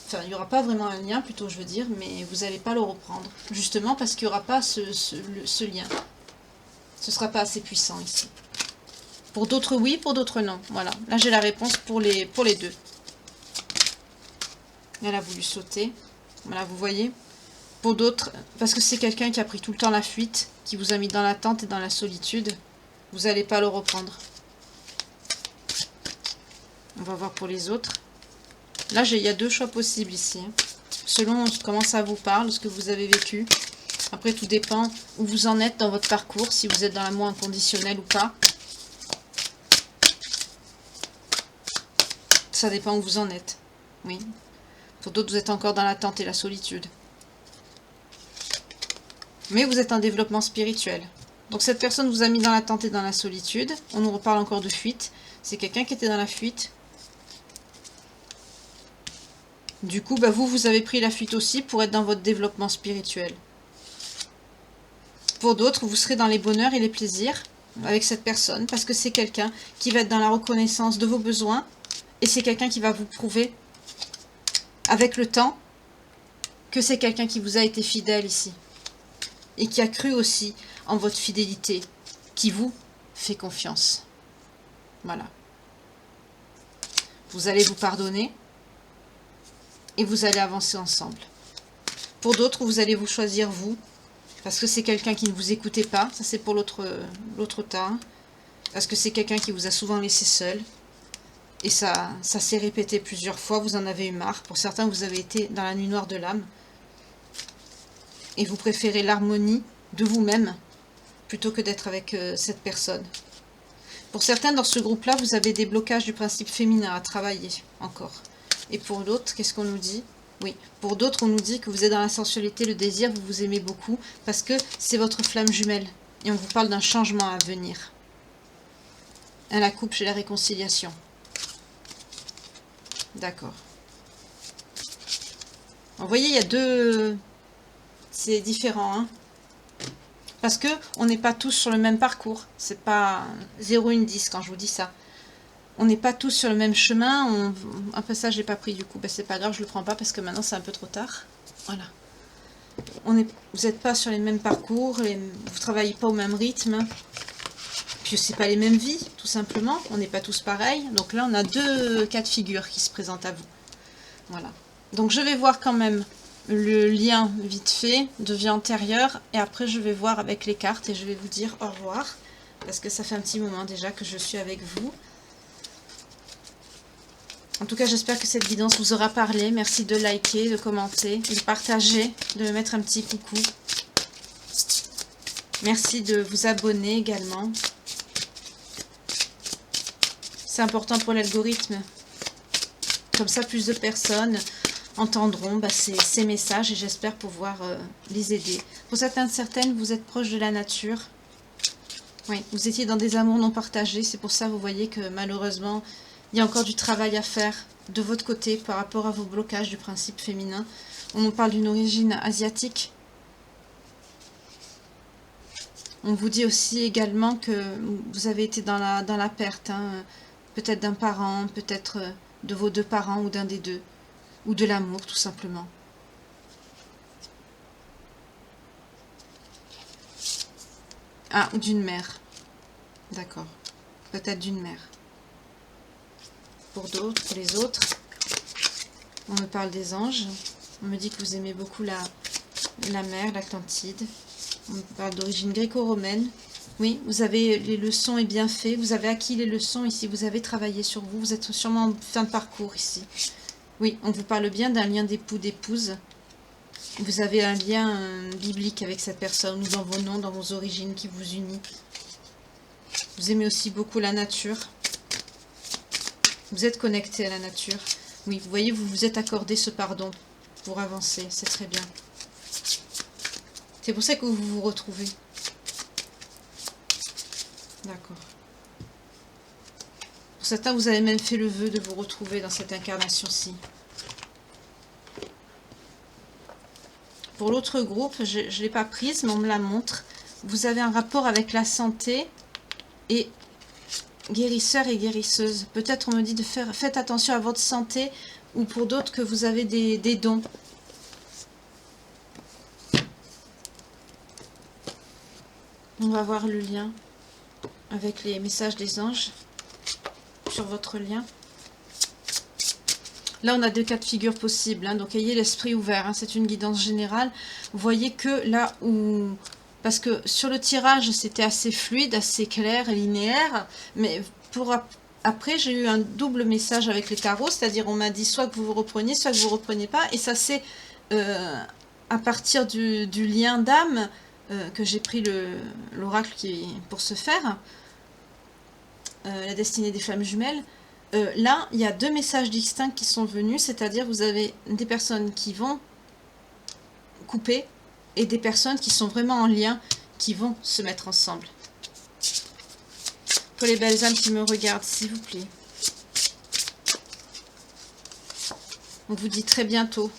Enfin, il n'y aura pas vraiment un lien, plutôt, je veux dire, mais vous n'allez pas le reprendre. Justement parce qu'il n'y aura pas ce lien. Ce ne sera pas assez puissant ici. Pour d'autres, oui, pour d'autres, non. Voilà. Là, j'ai la réponse pour les deux. Elle a voulu sauter. Voilà, vous voyez. Pour d'autres, parce que c'est quelqu'un qui a pris tout le temps la fuite, qui vous a mis dans l'attente et dans la solitude, vous n'allez pas le reprendre. On va voir pour les autres. Là, il y a deux choix possibles ici. Hein. Selon comment ça vous parle, ce que vous avez vécu. Après, tout dépend où vous en êtes dans votre parcours, si vous êtes dans l'amour inconditionnel ou pas. Ça dépend où vous en êtes. Oui. Pour d'autres, vous êtes encore dans l'attente et la solitude. Mais vous êtes en développement spirituel. Donc cette personne vous a mis dans l'attente et dans la solitude. On nous reparle encore de fuite. C'est quelqu'un qui était dans la fuite. Du coup, vous avez pris la fuite aussi pour être dans votre développement spirituel. Pour d'autres, vous serez dans les bonheurs et les plaisirs avec cette personne, parce que c'est quelqu'un qui va être dans la reconnaissance de vos besoins, et c'est quelqu'un qui va vous prouver, avec le temps, que c'est quelqu'un qui vous a été fidèle ici, et qui a cru aussi en votre fidélité, qui vous fait confiance. Voilà. Vous allez vous pardonner, et vous allez avancer ensemble. Pour d'autres, vous allez vous choisir vous, parce que c'est quelqu'un qui ne vous écoutait pas. Ça, c'est pour l'autre tas. Parce que c'est quelqu'un qui vous a souvent laissé seul. Et ça s'est répété plusieurs fois, vous en avez eu marre. Pour certains, vous avez été dans la nuit noire de l'âme. Et vous préférez l'harmonie de vous-même plutôt que d'être avec cette personne. Pour certains, dans ce groupe-là, vous avez des blocages du principe féminin à travailler encore. Et pour d'autres, qu'est-ce qu'on nous dit? Oui, pour d'autres, on nous dit que vous êtes dans la sensualité, le désir, vous vous aimez beaucoup, parce que c'est votre flamme jumelle. Et on vous parle d'un changement à venir. La coupe chez la réconciliation. D'accord. Vous voyez, il y a deux... C'est différent, hein. Parce que on n'est pas tous sur le même parcours. C'est pas 0, 1, 10 quand je vous dis ça. On n'est pas tous sur le même chemin. Un peu ça, je l'ai pas pris du coup. Ben, c'est pas grave, je le prends pas parce que maintenant c'est un peu trop tard. Voilà. Vous n'êtes pas sur les mêmes parcours, vous travaillez pas au même rythme. Puis c'est pas les mêmes vies, tout simplement. On n'est pas tous pareils. Donc là, on a deux cas de figure qui se présentent à vous. Voilà. Donc je vais voir quand même le lien vite fait de vie antérieure. Et après, je vais voir avec les cartes et je vais vous dire au revoir. Parce que ça fait un petit moment déjà que je suis avec vous. En tout cas, j'espère que cette guidance vous aura parlé. Merci de liker, de commenter, de partager, de me mettre un petit coucou. Merci de vous abonner également. C'est important pour l'algorithme. Comme ça, plus de personnes entendront ces messages et j'espère pouvoir les aider. Pour certaines, vous êtes proche de la nature. Oui, vous étiez dans des amours non partagés. C'est pour ça, vous voyez que malheureusement, il y a encore du travail à faire de votre côté par rapport à vos blocages du principe féminin. On nous parle d'une origine asiatique. On vous dit aussi également que vous avez été dans la perte, hein, peut-être d'un parent, peut-être de vos deux parents ou d'un des deux, ou de l'amour tout simplement. Ah, ou d'une mère. D'accord. Peut-être d'une mère. Pour d'autres, pour les autres, on me parle des anges. On me dit que vous aimez beaucoup la mer, l'Atlantide. On me parle d'origine gréco-romaine. Oui, vous avez les leçons et bienfaits. Vous avez acquis les leçons ici. Vous avez travaillé sur vous. Vous êtes sûrement en fin de parcours ici. Oui, on vous parle bien d'un lien d'époux-d'épouse. Vous avez un lien biblique avec cette personne, ou dans vos noms, dans vos origines qui vous unit. Vous aimez aussi beaucoup la nature. Vous êtes connecté à la nature. Oui, vous voyez, vous vous êtes accordé ce pardon pour avancer. C'est très bien. C'est pour ça que vous vous retrouvez. D'accord. Pour certains, vous avez même fait le vœu de vous retrouver dans cette incarnation-ci. Pour l'autre groupe, je ne l'ai pas prise, mais on me la montre. Vous avez un rapport avec la santé et guérisseur et guérisseuse. Peut-être on me dit de faire, faites attention à votre santé, ou pour d'autres que vous avez des dons. On va voir le lien avec les messages des anges sur votre lien. Là, on a deux cas de figure possibles, hein, donc ayez l'esprit ouvert. Hein, c'est une guidance générale. Vous voyez que là où... Parce que sur le tirage, c'était assez fluide, assez clair et linéaire. Mais pour après, j'ai eu un double message avec les tarots. C'est-à-dire, on m'a dit soit que vous vous repreniez, soit que vous ne reprenez pas. Et ça, c'est à partir du lien d'âme que j'ai pris l'oracle pour ce faire. La destinée des flammes jumelles. Là, il y a deux messages distincts qui sont venus, c'est-à-dire vous avez des personnes qui vont couper et des personnes qui sont vraiment en lien, qui vont se mettre ensemble. Pour les belles âmes qui me regardent, s'il vous plaît. On vous dit très bientôt.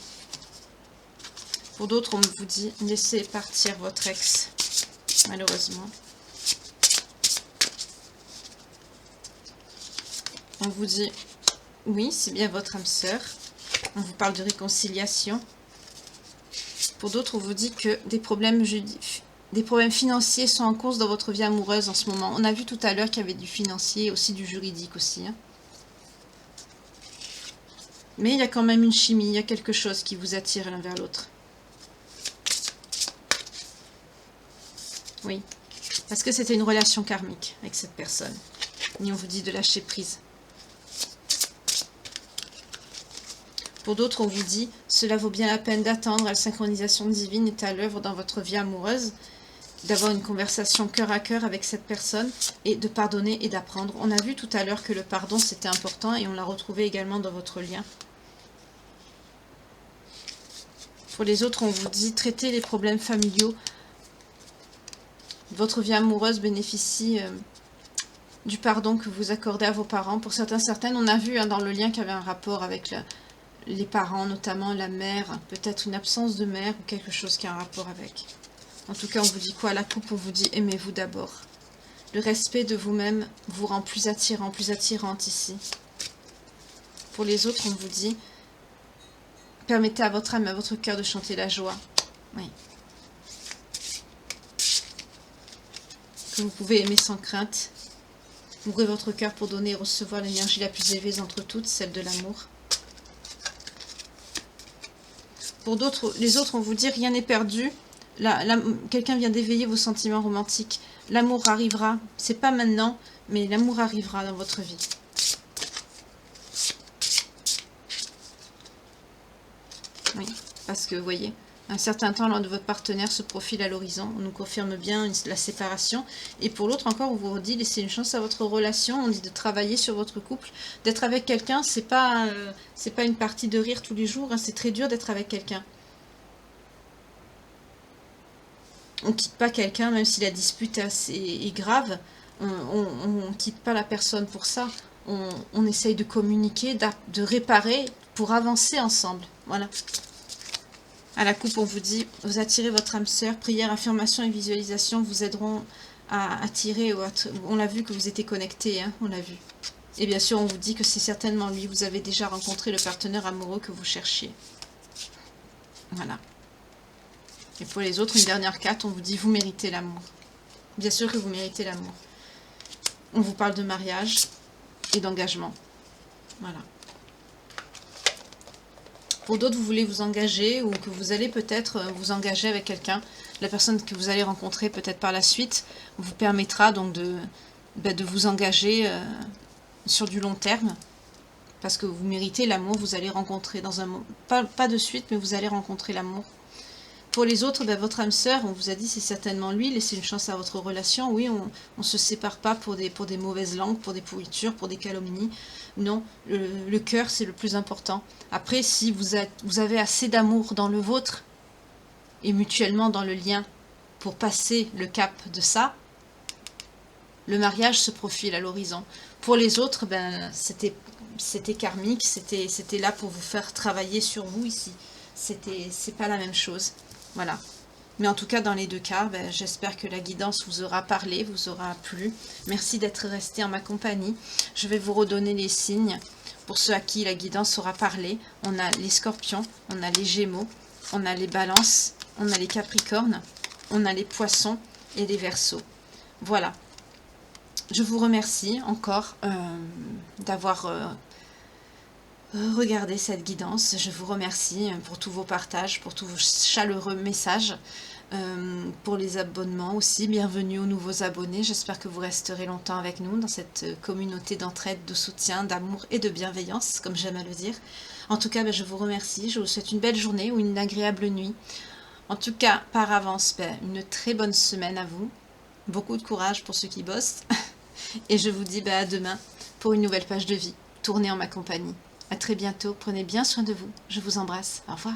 Pour d'autres, on vous dit laissez partir votre ex, malheureusement. On vous dit, oui, c'est bien votre âme sœur. On vous parle de réconciliation. Pour d'autres, on vous dit que des problèmes financiers sont en cours dans votre vie amoureuse en ce moment. On a vu tout à l'heure qu'il y avait du financier et aussi du juridique aussi. Hein. Mais il y a quand même une chimie, il y a quelque chose qui vous attire l'un vers l'autre. Oui, parce que c'était une relation karmique avec cette personne. Et on vous dit de lâcher prise. Pour d'autres, on vous dit, cela vaut bien la peine d'attendre, la synchronisation divine est à l'œuvre dans votre vie amoureuse, d'avoir une conversation cœur à cœur avec cette personne, et de pardonner et d'apprendre. On a vu tout à l'heure que le pardon, c'était important, et on l'a retrouvé également dans votre lien. Pour les autres, on vous dit, traitez les problèmes familiaux. Votre vie amoureuse bénéficie du pardon que vous accordez à vos parents. Pour certaines, on a vu dans le lien qu'il y avait un rapport avec les parents, notamment la mère, peut-être une absence de mère ou quelque chose qui a un rapport avec. En tout cas, on vous dit quoi? La coupe, on vous dit aimez-vous d'abord. Le respect de vous-même vous rend plus attirant, plus attirante ici. Pour les autres, on vous dit permettez à votre âme, à votre cœur de chanter la joie. Oui. Que vous pouvez aimer sans crainte. Ouvrez votre cœur pour donner et recevoir l'énergie la plus élevée d'entre toutes, celle de l'amour. Pour d'autres, les autres, on vous dit rien n'est perdu. Quelqu'un vient d'éveiller vos sentiments romantiques. L'amour arrivera. C'est pas maintenant, mais l'amour arrivera dans votre vie. Oui, parce que vous voyez, un certain temps, l'un de votre partenaire se profile à l'horizon. On nous confirme bien la séparation. Et pour l'autre, encore, on vous dit laissez une chance à votre relation. On dit de travailler sur votre couple. D'être avec quelqu'un, c'est pas une partie de rire tous les jours. Hein, c'est très dur d'être avec quelqu'un. On quitte pas quelqu'un, même si la dispute est grave. On quitte pas la personne pour ça. On essaye de communiquer, de réparer pour avancer ensemble. Voilà. À la coupe, on vous dit, vous attirez votre âme sœur, prière, affirmation et visualisation vous aideront à attirer, on l'a vu que vous étiez connectés, hein, on l'a vu. Et bien sûr, on vous dit que c'est certainement lui, vous avez déjà rencontré le partenaire amoureux que vous cherchiez. Voilà. Et pour les autres, une dernière carte, on vous dit, vous méritez l'amour. Bien sûr que vous méritez l'amour. On vous parle de mariage et d'engagement. Voilà. Pour d'autres, vous voulez vous engager ou que vous allez peut-être vous engager avec quelqu'un. La personne que vous allez rencontrer peut-être par la suite vous permettra donc de vous engager sur du long terme. Parce que vous méritez l'amour, vous allez rencontrer dans un moment, pas de suite, mais vous allez rencontrer l'amour. Pour les autres, votre âme sœur, on vous a dit c'est certainement lui, laissez une chance à votre relation. Oui, on ne se sépare pas pour des mauvaises langues, pour des pourritures, pour des calomnies. Non, le cœur c'est le plus important. Après, si vous avez assez d'amour dans le vôtre et mutuellement dans le lien pour passer le cap de ça, le mariage se profile à l'horizon. Pour les autres, c'était karmique, c'était là pour vous faire travailler sur vous ici. C'est pas la même chose. Voilà. Mais en tout cas, dans les deux cas, j'espère que la guidance vous aura parlé, vous aura plu. Merci d'être resté en ma compagnie. Je vais vous redonner les signes. Pour ceux à qui la guidance aura parlé, on a les scorpions, on a les gémeaux, on a les balances, on a les capricornes, on a les poissons et les verseaux. Voilà. Je vous remercie encore d'avoir regardez cette guidance. Je vous remercie pour tous vos partages, pour tous vos chaleureux messages, pour les abonnements aussi. Bienvenue aux nouveaux abonnés. J'espère que vous resterez longtemps avec nous dans cette communauté d'entraide, de soutien, d'amour et de bienveillance, comme j'aime à le dire. En tout cas, je vous remercie. Je vous souhaite une belle journée ou une agréable nuit. En tout cas, par avance, une très bonne semaine à vous. Beaucoup de courage pour ceux qui bossent. Et je vous dis à demain pour une nouvelle page de vie. Tournez en ma compagnie. À très bientôt, prenez bien soin de vous. Je vous embrasse. Au revoir.